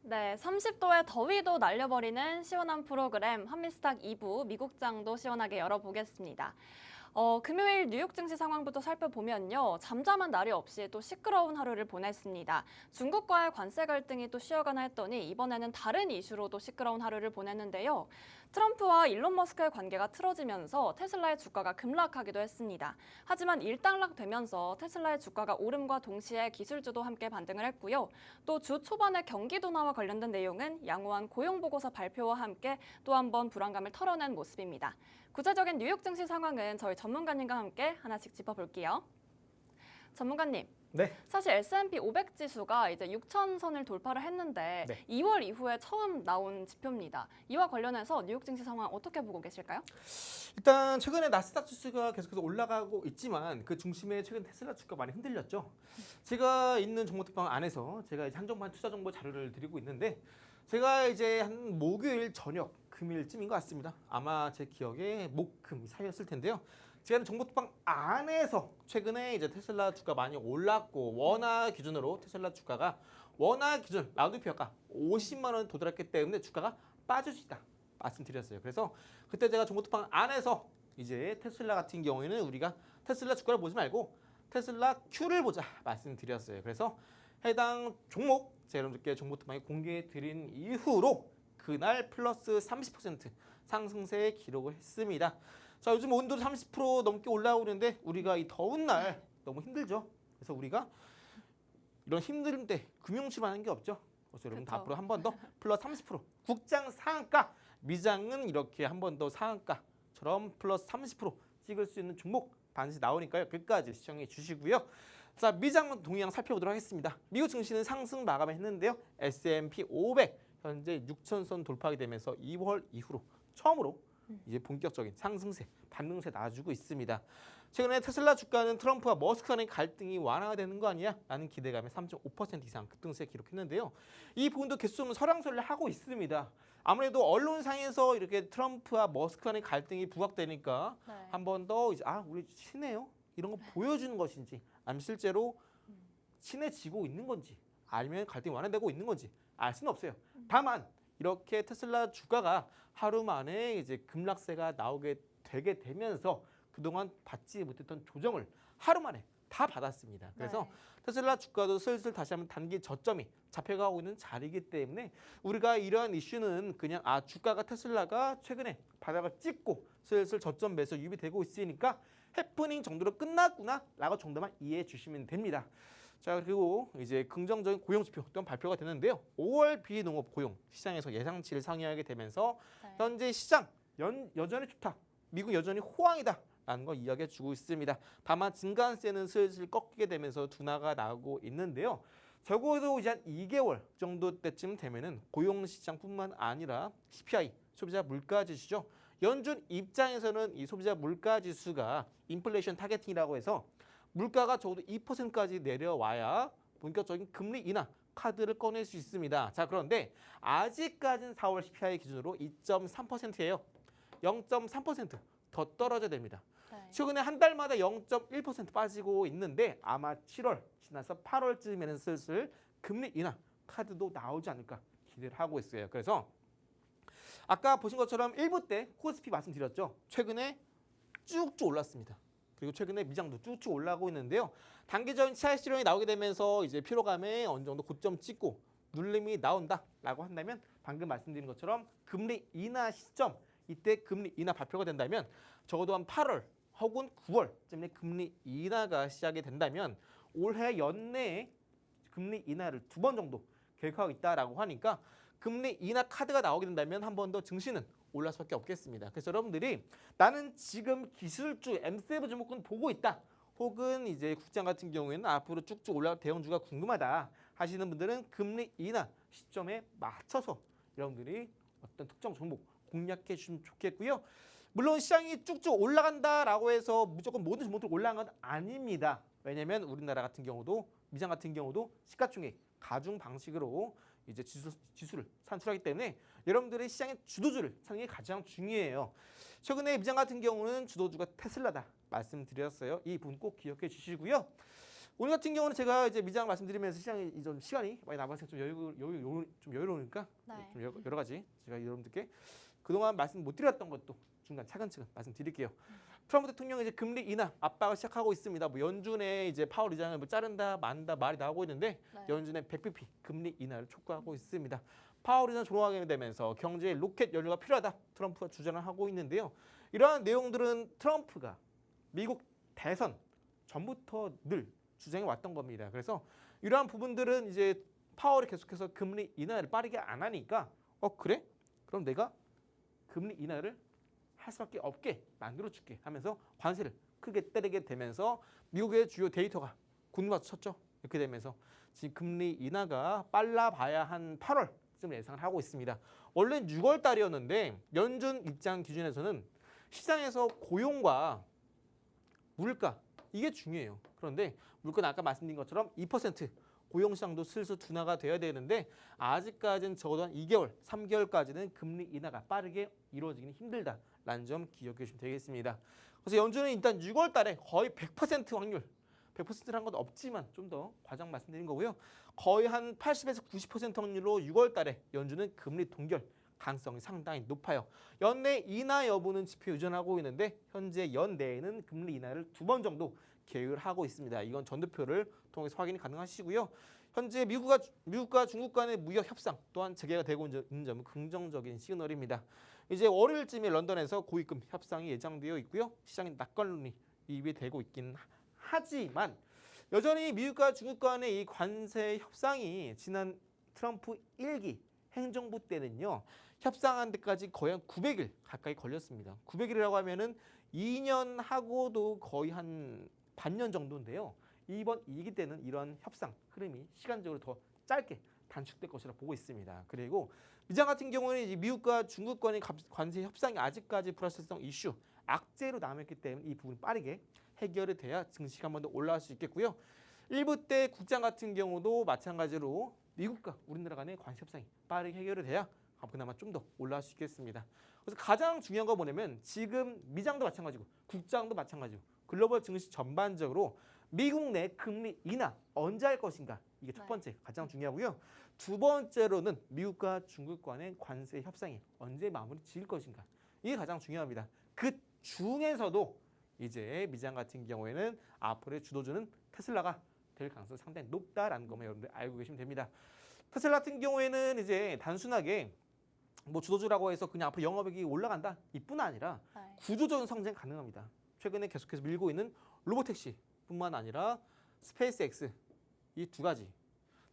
네, 30도의 더위도 날려버리는 시원한 프로그램 한미스탁 2부 미국장도 시원하게 열어보겠습니다. 금요일 뉴욕 증시 상황부터 살펴보면요. 잠잠한 날이 없이 또 시끄러운 하루를 보냈습니다. 중국과의 관세 갈등이 또 쉬어가나 했더니 이번에는 다른 이슈로도 시끄러운 하루를 보냈는데요. 트럼프와 일론 머스크의 관계가 틀어지면서 테슬라의 주가가 급락하기도 했습니다. 하지만 일단락되면서 테슬라의 주가가 오름과 동시에 기술주도 함께 반등을 했고요. 또 주 초반에 경기 둔화와 관련된 내용은 양호한 고용보고서 발표와 함께 또 한 번 불안감을 털어낸 모습입니다. 구체적인 뉴욕 증시 상황은 저희 전문가님과 함께 하나씩 짚어볼게요. 전문가님. 네. 사실 S&P 500 지수가 이제 6,000선을 돌파를 했는데 네. 2월 이후에 처음 나온 지표입니다. 이와 관련해서 뉴욕 증시 상황 어떻게 보고 계실까요? 일단 최근에 나스닥 지수가 계속해서 올라가고 있지만 그 중심에 최근 테슬라 주가 많이 흔들렸죠. 제가 있는 정보톡방 안에서 제가 이제 한정판 투자 정보 자료를 드리고 있는데 제가 이제 한 목요일 저녁 금일쯤인 것 같습니다. 아마 제 기억에 목금 사이였을 텐데요. 제가 정보톡방 안에서 최근에 이제 테슬라 주가 많이 올랐고 원화 기준으로 테슬라 주가가 원화 기준 라우드표가 50만 원 도달했기 때문에 주가가 빠질 수 있다 말씀드렸어요. 그래서 그때 제가 정보톡방 안에서 이제 테슬라 같은 경우에는 우리가 테슬라 주가를 보지 말고 테슬라 Q를 보자 말씀드렸어요. 그래서 해당 종목 제가 여러분들께 정보통 많이 공개해 드린 이후로 그날 플러스 30% 상승세 기록을 했습니다. 자, 요즘 온도도 30% 넘게 올라오는데 우리가 이 더운 날 너무 힘들죠. 그래서 우리가 이런 힘들 때 금융치료하는 게 없죠. 그래서 여러분 그쵸. 앞으로 한 번 더 플러스 30% 국장 상한가, 미장은 이렇게 한 번 더 상한가처럼 플러스 30% 찍을 수 있는 종목 반드시 나오니까요. 끝까지 시청해 주시고요. 자, 미장 동향 살펴보도록 하겠습니다. 미국 증시는 상승 마감을 했는데요. S&P 500 현재 6,000선 돌파하게 되면서 2월 이후로 처음으로 이제 본격적인 상승세, 반등세 나와주고 있습니다. 최근에 테슬라 주가는 트럼프와 머스크 간의 갈등이 완화가 되는 거 아니야? 라는 기대감에 3.5% 이상 급등세 기록했는데요. 이 부분도 계속 설왕설래 하고 있습니다. 아무래도 언론상에서 이렇게 트럼프와 머스크 간의 갈등이 부각되니까 네. 한 번 더 이제 우리 친해요? 이런 거 보여주는 것인지, 아니면 실제로 친해지고 있는 건지, 아니면 갈등이 완화되고 있는 건지 알 수는 없어요. 다만 이렇게 테슬라 주가가 하루 만에 이제 급락세가 나오게 되게 되면서 그동안 받지 못했던 조정을 하루 만에 다 받았습니다. 그래서 네. 테슬라 주가도 슬슬 다시 한번 단기 저점이 잡혀가고 있는 자리이기 때문에 우리가 이러한 이슈는 그냥 주가가 테슬라가 최근에 바닥을 찍고 슬슬 저점 매수 유입되고 있으니까 해프닝 정도로 끝났구나 라고 정도만 이해해 주시면 됩니다. 자, 그리고 이제 긍정적인 고용 지표 또한 발표가 되는데요. 5월 비농업 고용 시장에서 예상치를 상회하게 되면서 네. 현재 시장 여전히 좋다. 미국 여전히 호황이다. 라는 걸 이야기해 주고 있습니다. 다만 증간세는 슬슬 꺾이게 되면서 둔화가 나오고 있는데요. 적어도 이제 한 2개월 정도 때쯤 되면은 고용 시장뿐만 아니라 CPI 소비자 물가 지수죠. 연준 입장에서는 이 소비자 물가 지수가 인플레이션 타겟팅이라고 해서 물가가 적어도 2%까지 내려와야 본격적인 금리 인하 카드를 꺼낼 수 있습니다. 자, 그런데 아직까지는 4월 CPI 기준으로 2.3%예요. 0.3% 더 떨어져야 됩니다. 네. 최근에 한 달마다 0.1% 빠지고 있는데 아마 7월 지나서 8월쯤에는 슬슬 금리 인하 카드도 나오지 않을까 기대를 하고 있어요. 그래서 아까 보신 것처럼 1부 때 코스피 말씀드렸죠. 최근에 쭉쭉 올랐습니다. 그리고 최근에 미장도 쭉쭉 올라가고 있는데요. 단기적인 차익 실현이 나오게 되면서 이제 피로감에 어느 정도 고점 찍고 눌림이 나온다라고 한다면 방금 말씀드린 것처럼 금리 인하 시점 이때 금리 인하 발표가 된다면 적어도 한 8월 혹은 9월쯤에 금리 인하가 시작이 된다면 올해 연내에 금리 인하를 2번 정도 계획하고 있다라고 하니까 금리 인하 카드가 나오게 된다면 한 번 더 증시는 올라갈 수밖에 없겠습니다. 그래서 여러분들이 나는 지금 기술주 M7 종목군 보고 있다. 혹은 이제 국장 같은 경우에는 앞으로 쭉쭉 올라갈 대형주가 궁금하다 하시는 분들은 금리 인하 시점에 맞춰서 여러분들이 어떤 특정 종목 공략해 주시면 좋겠고요. 물론 시장이 쭉쭉 올라간다라고 해서 무조건 모든 종목들 올라간 건 아닙니다. 왜냐하면 우리나라 같은 경우도 미장 같은 경우도 시가총액 가중 방식으로 이제 지수를 산출하기 때문에 여러분들의 시장의 주도주를 찾는 게 가장 중요해요. 최근에 미장 같은 경우는 주도주가 테슬라다 말씀드렸어요. 이 부분 꼭 기억해 주시고요. 오늘 같은 경우는 제가 이제 미장 말씀드리면서 시장이 좀 시간이 많이 남아서 좀 여유로우니까 네. 좀 여러 가지 제가 여러분들께 그동안 말씀 못 드렸던 것도 중간 차근차근 말씀드릴게요. 트럼프 대통령이 이제 금리 인하 압박을 시작하고 있습니다. 뭐 연준에 이제 파월 의장을 뭐 자른다 만다 말이 나오고 있는데 네. 연준의 100bp 금리 인하를 촉구하고 있습니다. 파월 의장 조롱하게 되면서 경제에 로켓 연료가 필요하다 트럼프가 주장을 하고 있는데요. 이러한 내용들은 트럼프가 미국 대선 전부터 늘 주장해 왔던 겁니다. 그래서 이러한 부분들은 이제 파월이 계속해서 금리 인하를 빠르게 안 하니까 그래? 그럼 내가 금리 인하를 할 수밖에 없게 만들어줄게 하면서 관세를 크게 때리게 되면서 미국의 주요 데이터가 군맞췄죠. 이렇게 되면서 지금 금리 인하가 빨라봐야 한 8월쯤 예상을 하고 있습니다. 원래는 6월 달이었는데 연준 입장 기준에서는 시장에서 고용과 물가 이게 중요해요. 그런데 물가는 아까 말씀드린 것처럼 2% 고용시장도 슬슬 둔화가 돼야 되는데 아직까지는 적어도 한 2개월, 3개월까지는 금리 인하가 빠르게 이루어지기는 힘들다라는 점 기억해 주시면 되겠습니다. 그래서 연준은 일단 6월 달에 거의 100% 확률, 100%란 건 없지만 좀 더 과장 말씀드린 거고요. 거의 한 80에서 90% 확률로 6월 달에 연준은 금리 동결 가능성이 상당히 높아요. 연내 인하 여부는 지표 유전하고 있는데 현재 연내에는 금리 인하를 2번 정도 계획을 하고 있습니다. 이건 전도표를 통해서 확인이 가능하시고요. 현재 미국과 중국 간의 무역 협상 또한 재개가 되고 있는 점은 긍정적인 시그널입니다. 이제 월요일쯤에 런던에서 고위급 협상이 예정되어 있고요. 시장이 낙관론이 유입되고 있긴 하지만 여전히 미국과 중국 간의 이 관세 협상이 지난 트럼프 1기 행정부 때는요. 협상한 데까지 거의 한 900일 가까이 걸렸습니다. 900일이라고 하면은 2년 하고도 거의 한 반년 정도인데요. 이번 2기 때는 이런 협상 흐름이 시간적으로 더 짧게 단축될 것이라 보고 있습니다. 그리고 미장 같은 경우는 이제 미국과 중국 간의 관세 협상이 아직까지 불확실성 이슈, 악재로 남았기 때문에 이 부분이 빠르게 해결이 돼야 증시가 한 번 더 올라갈 수 있겠고요. 일부 때 국장 같은 경우도 마찬가지로 미국과 우리나라 간의 관세 협상이 빠르게 해결이 돼야 그나마 좀 더 올라갈 수 있겠습니다. 그래서 가장 중요한 거 뭐냐면 지금 미장도 마찬가지고 국장도 마찬가지고 글로벌 증시 전반적으로 미국 내 금리 인하 언제 할 것인가 이게 첫 번째 가장 중요하고요. 두 번째로는 미국과 중국 간의 관세 협상이 언제 마무리 지을 것인가 이게 가장 중요합니다. 그 중에서도 이제 미장 같은 경우에는 앞으로의 주도주는 테슬라가 될 가능성이 상당히 높다라는 것만 여러분들 알고 계시면 됩니다. 테슬라 같은 경우에는 이제 단순하게 뭐 주도주라고 해서 그냥 앞으로 영업이익이 올라간다 이뿐 아니라 구조적인 성장 가능합니다. 최근에 계속해서 밀고 있는 로보택시뿐만 아니라 스페이스X 이 두 가지.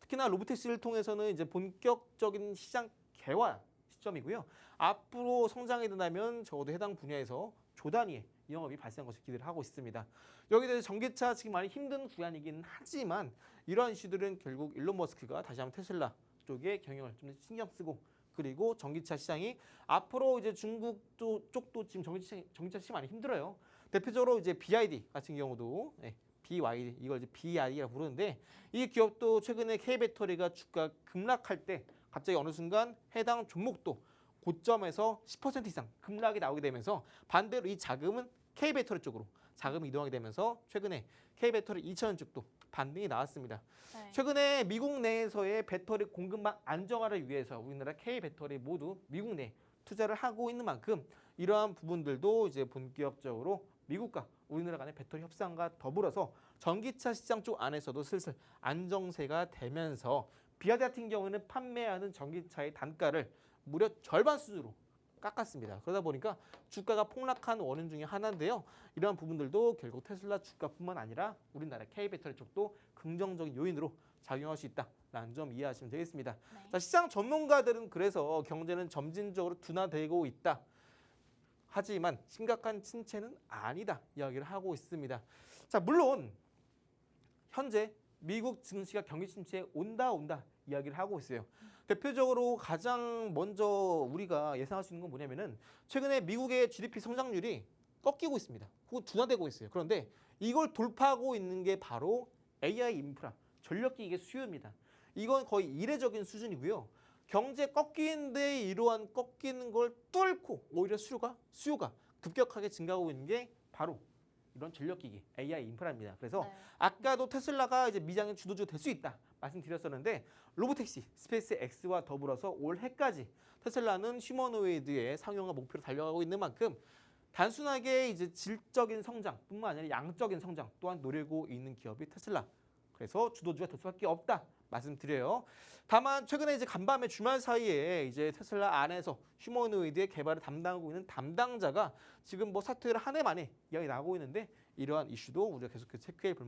특히나 로보택시를 통해서는 이제 본격적인 시장 개화 시점이고요. 앞으로 성장이 된다면 적어도 해당 분야에서 조 단위의 영업이 발생한 것을 기대를 하고 있습니다. 여기에 대해서 전기차 지금 많이 힘든 구간이긴 하지만 이러한 이슈들은 결국 일론 머스크가 다시 한번 테슬라 쪽에 경영을 좀 신경 쓰고 그리고 전기차 시장이 앞으로 이제 중국 쪽도 지금 전기차 시장이 많이 힘들어요. 대표적으로 이제 BYD 같은 경우도 BYD 이걸 이제 BYD라고 부르는데 이 기업도 최근에 K배터리가 주가 급락할 때 갑자기 어느 순간 해당 종목도 고점에서 10% 이상 급락이 나오게 되면서 반대로 이 자금은 K배터리 쪽으로 자금이 이동하게 되면서 최근에 K배터리 2,000원 쪽도 반등이 나왔습니다. 최근에 미국 내에서의 배터리 공급망 안정화를 위해서 우리나라 K배터리 모두 미국 내 투자를 하고 있는 만큼 이러한 부분들도 이제 본격적으로 미국과 우리나라 간의 배터리 협상과 더불어서 전기차 시장 쪽 안에서도 슬슬 안정세가 되면서 비아드 같은 경우는 판매하는 전기차의 단가를 무려 절반 수준으로 깎았습니다. 그러다 보니까 주가가 폭락한 원인 중에 하나인데요. 이러한 부분들도 결국 테슬라 주가뿐만 아니라 우리나라 K배터리 쪽도 긍정적인 요인으로 작용할 수 있다라는 점 이해하시면 되겠습니다. 자, 시장 전문가들은 그래서 경제는 점진적으로 둔화되고 있다. 하지만 심각한 침체는 아니다 이야기를 하고 있습니다. 자, 물론 현재 미국 증시가 경기 침체에 온다 이야기를 하고 있어요. 대표적으로 가장 먼저 우리가 예상할 수 있는 건 뭐냐면은 최근에 미국의 GDP 성장률이 꺾이고 있습니다. 혹은 둔화되고 있어요. 그런데 이걸 돌파하고 있는 게 바로 AI 인프라, 전력기기의 수요입니다. 이건 거의 이례적인 수준이고요. 경제 꺾이는데 이러한 꺾이는 걸 뚫고 오히려 수요가 급격하게 증가하고 있는 게 바로 이런 전력기기, AI 인프라입니다. 그래서 아까도 테슬라가 이제 미장의 주도주가 될 수 있다 말씀드렸었는데 로보택시, 스페이스X와 더불어서 올해까지 테슬라는 휴머노이드의 상용화 목표로 달려가고 있는 만큼 단순하게 이제 질적인 성장뿐만 아니라 양적인 성장 또한 노리고 있는 기업이 테슬라. 그래서 주도주가 될 수밖에 없다 말씀드려요. 다만 최근에 이제 간밤에 주말 사이에 이제 테슬라 안에서 휴머노이드의 개발을 담당하고 있는 담당자가 지금 뭐 사퇴를 한 해 만에 이야기 나오고 있는데 이러한 이슈도 우리가 계속해서 체크해 볼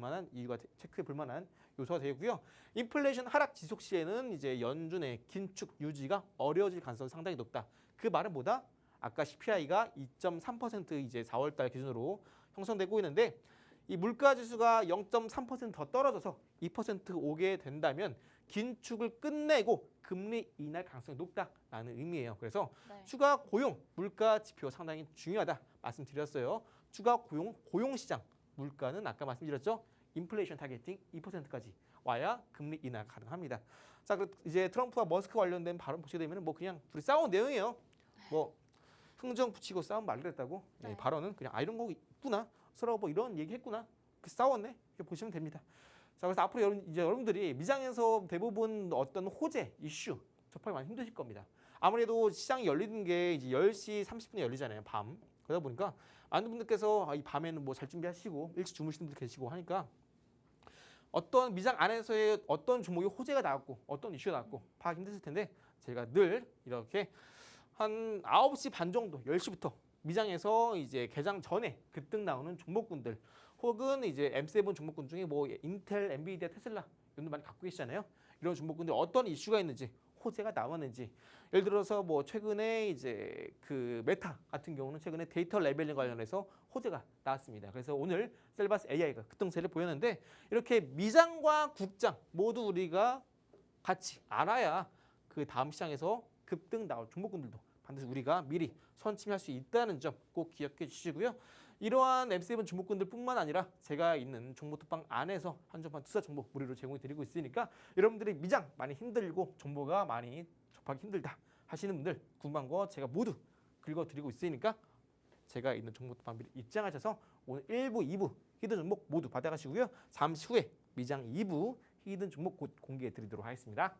만한 요소가 되고요. 인플레이션 하락 지속 시에는 이제 연준의 긴축 유지가 어려워질 가능성이 상당히 높다. 그 말은 뭐다? 아까 CPI가 2.3% 이제 4월 달 기준으로 형성되고 있는데 이 물가 지수가 0.3% 더 떨어져서 2% 오게 된다면 긴축을 끝내고 금리 인하할 가능성이 높다라는 의미예요. 그래서 추가 고용, 물가 지표 상당히 중요하다 말씀드렸어요. 추가 고용 시장 물가는 아까 말씀드렸죠. 인플레이션 타겟팅 2%까지 와야 금리 인하 가능합니다. 자, 이제 트럼프와 머스크 관련된 발언 보시게 되면 뭐 그냥 둘이 싸운 내용이에요. 뭐 흥정 붙이고 싸움 말렸다고 발언은 그냥 이런 거 있구나. 서로 뭐 이런 얘기했구나. 그 싸웠네. 이렇게 보시면 됩니다. 자, 그래서 앞으로 이제 여러분들이 미장에서 대부분 어떤 호재, 이슈 접하기 많이 힘드실 겁니다. 아무래도 시장이 열리는 게 이제 10시 30분에 열리잖아요. 밤. 그러다 보니까 많은 분들께서 이 밤에는 뭐 잘 준비하시고 일찍 주무시는 분들 계시고 하니까 어떤 미장 안에서의 어떤 종목이 호재가 나왔고 어떤 이슈가 나왔고 파악이 힘드실 텐데 제가 늘 이렇게 한 9시 반 정도 10시부터 미장에서 이제 개장 전에 급등 나오는 종목군들 혹은 이제 M7 종목군 중에 뭐 인텔, 엔비디아, 테슬라 이런 거 많이 갖고 계시잖아요. 이런 종목군들 어떤 이슈가 있는지 호재가 나왔는지 예를 들어서 뭐 최근에 이제 그 메타 같은 경우는 최근에 데이터 레벨링 관련해서 호재가 나왔습니다. 그래서 오늘 셀바스 AI가 급등세를 보였는데 이렇게 미장과 국장 모두 우리가 같이 알아야 그 다음 시장에서 급등 나올 종목군들도 반드시 우리가 미리 선침할 수 있다는 점 꼭 기억해 주시고요. 이러한 M7 종목군들뿐만 아니라 제가 있는 정보톡방 안에서 한정판 투자 정보 무료로 제공해 드리고 있으니까 여러분들이 미장 많이 힘들고 정보가 많이 접하기 힘들다 하시는 분들 궁금한 거 제가 모두 긁어드리고 있으니까 제가 있는 정보톡방 미리 입장하셔서 오늘 1부, 2부 히든 종목 모두 받아가시고요. 잠시 후에 미장 2부 히든 종목 곧 공개해 드리도록 하겠습니다.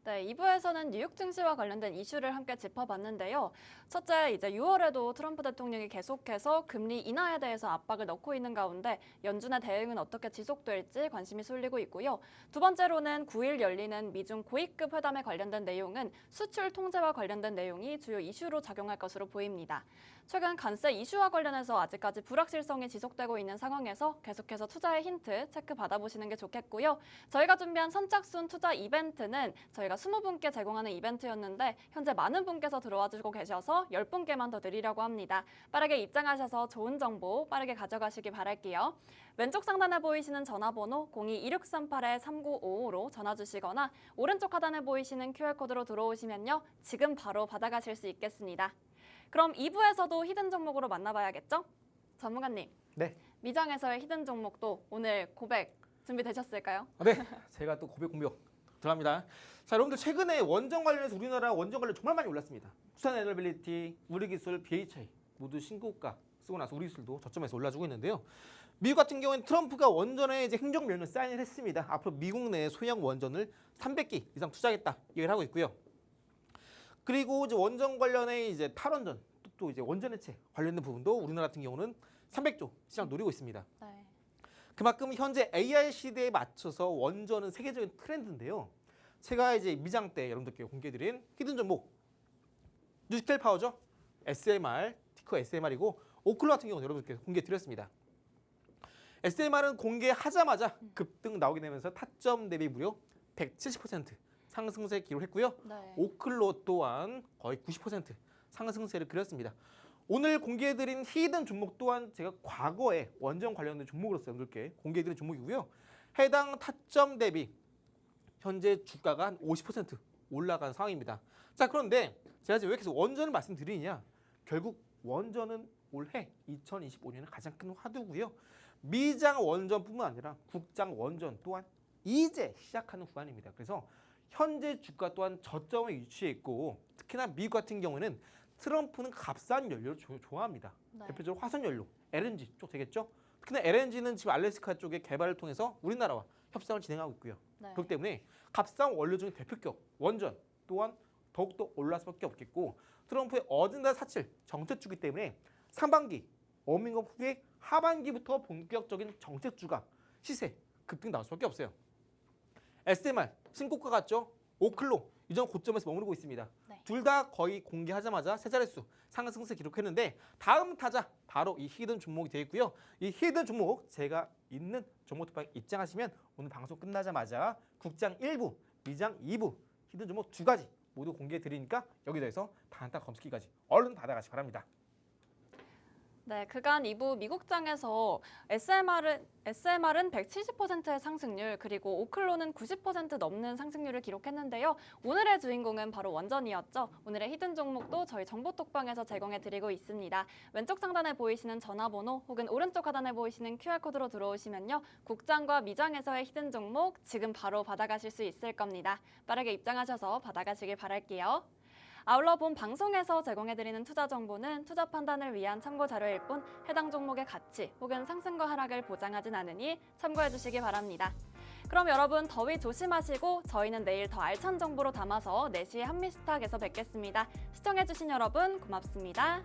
네, 2부에서는 뉴욕 증시와 관련된 이슈를 함께 짚어봤는데요. 첫째, 이제 6월에도 트럼프 대통령이 계속해서 금리 인하에 대해서 압박을 넣고 있는 가운데 연준의 대응은 어떻게 지속될지 관심이 쏠리고 있고요. 두 번째로는 9일 열리는 미중 고위급 회담에 관련된 내용은 수출 통제와 관련된 내용이 주요 이슈로 작용할 것으로 보입니다. 최근 관세 이슈와 관련해서 아직까지 불확실성이 지속되고 있는 상황에서 계속해서 투자의 힌트 체크 받아보시는 게 좋겠고요. 저희가 준비한 선착순 투자 이벤트는 저희가 20분께 제공하는 이벤트였는데 현재 많은 분께서 들어와 주고 계셔서 10분께만 더 드리려고 합니다. 빠르게 입장하셔서 좋은 정보 빠르게 가져가시기 바랄게요. 왼쪽 상단에 보이시는 전화번호 02-2638-3955로 전화 주시거나 오른쪽 하단에 보이시는 QR코드로 들어오시면요. 지금 바로 받아가실 수 있겠습니다. 그럼 2부에서도 히든 종목으로 만나봐야겠죠? 전문가님. 네. 미장에서의 히든 종목도 오늘 고백 준비되셨을까요? 네. 제가 또 고백 공격 들어갑니다. 자, 여러분들 최근에 원전 관련해서 우리나라 원전 관련 정말 많이 올랐습니다. 부산 에너빌리티, 우리기술, BHI 모두 신고가 쓰고 나서 우리기술도 저점에서 올라주고 있는데요. 미국 같은 경우는 트럼프가 원전에 이제 행정명령을 사인을 했습니다. 앞으로 미국 내 소형 원전을 300기 이상 투자하겠다 얘기를 하고 있고요. 그리고 이제 원전 관련해 이제 탈원전 또 이제 원전 해체 관련된 부분도 우리나라 같은 경우는 300조 시장 노리고 있습니다. 네. 그만큼 현재 AI 시대에 맞춰서 원전은 세계적인 트렌드인데요. 제가 이제 미장 때 여러분들께 공개드린 히든 종목 뉴스텔 파워죠. SMR, 티커 SMR이고 오클로 같은 경우는 여러분들께 공개드렸습니다. SMR은 공개하자마자 급등 나오게 되면서 타점 대비 무려 170% 상승세 기록했고요. 네. 오클로 또한 거의 90% 상승세를 그렸습니다. 오늘 공개해드린 히든 종목 또한 제가 과거에 원전 관련된 종목으로서 여러분들께 공개해드린 종목이고요. 해당 타점 대비 현재 주가가 한 50% 올라간 상황입니다. 자, 그런데 제가 지금 왜 계속 원전을 말씀드리느냐? 결국 원전은 올해 2025년에 가장 큰 화두고요. 미장 원전뿐만 아니라 국장 원전 또한 이제 시작하는 구간입니다. 그래서 현재 주가 또한 저점에 위치해 있고 특히나 미국 같은 경우에는 트럼프는 값싼 연료를 좋아합니다. 네. 대표적으로 화석연료, LNG 쪽 되겠죠. 특히나 LNG는 지금 알래스카 쪽의 개발을 통해서 우리나라와 협상을 진행하고 있고요. 네. 그렇기 때문에 값싼 원료 중에 대표격 원전 또한 더욱더 올라갈 수밖에 없겠고 트럼프의 어딘가 사칠 정책주기 때문에 상반기 워밍업 후에 하반기부터 본격적인 정책주가 시세 급등 나올 수밖에 없어요. SMR 신고가 같죠? 오클로 이전 고점에서 머무르고 있습니다. 네. 둘 다 거의 공개하자마자 세 자릿수 상승세 기록했는데 다음 타자 바로 이 히든 종목이 되어 있고요. 이 히든 종목 제가 있는 정보톡방에 입장하시면 오늘 방송 끝나자마자 국장 1부, 미장 2부 히든 종목 두 가지 모두 공개해 드리니까 여기 대해서 단타 검색기까지 얼른 받아가시기 바랍니다. 네, 그간 2부 미국장에서 SMR은 170%의 상승률 그리고 오클로는 90% 넘는 상승률을 기록했는데요. 오늘의 주인공은 바로 원전이었죠. 오늘의 히든 종목도 저희 정보톡방에서 제공해드리고 있습니다. 왼쪽 상단에 보이시는 전화번호 혹은 오른쪽 하단에 보이시는 QR코드로 들어오시면요. 국장과 미장에서의 히든 종목 지금 바로 받아가실 수 있을 겁니다. 빠르게 입장하셔서 받아가시길 바랄게요. 아울러 본 방송에서 제공해드리는 투자 정보는 투자 판단을 위한 참고 자료일 뿐 해당 종목의 가치 혹은 상승과 하락을 보장하진 않으니 참고해주시기 바랍니다. 그럼 여러분 더위 조심하시고 저희는 내일 더 알찬 정보로 담아서 4시에 한미스탁에서 뵙겠습니다. 시청해주신 여러분 고맙습니다.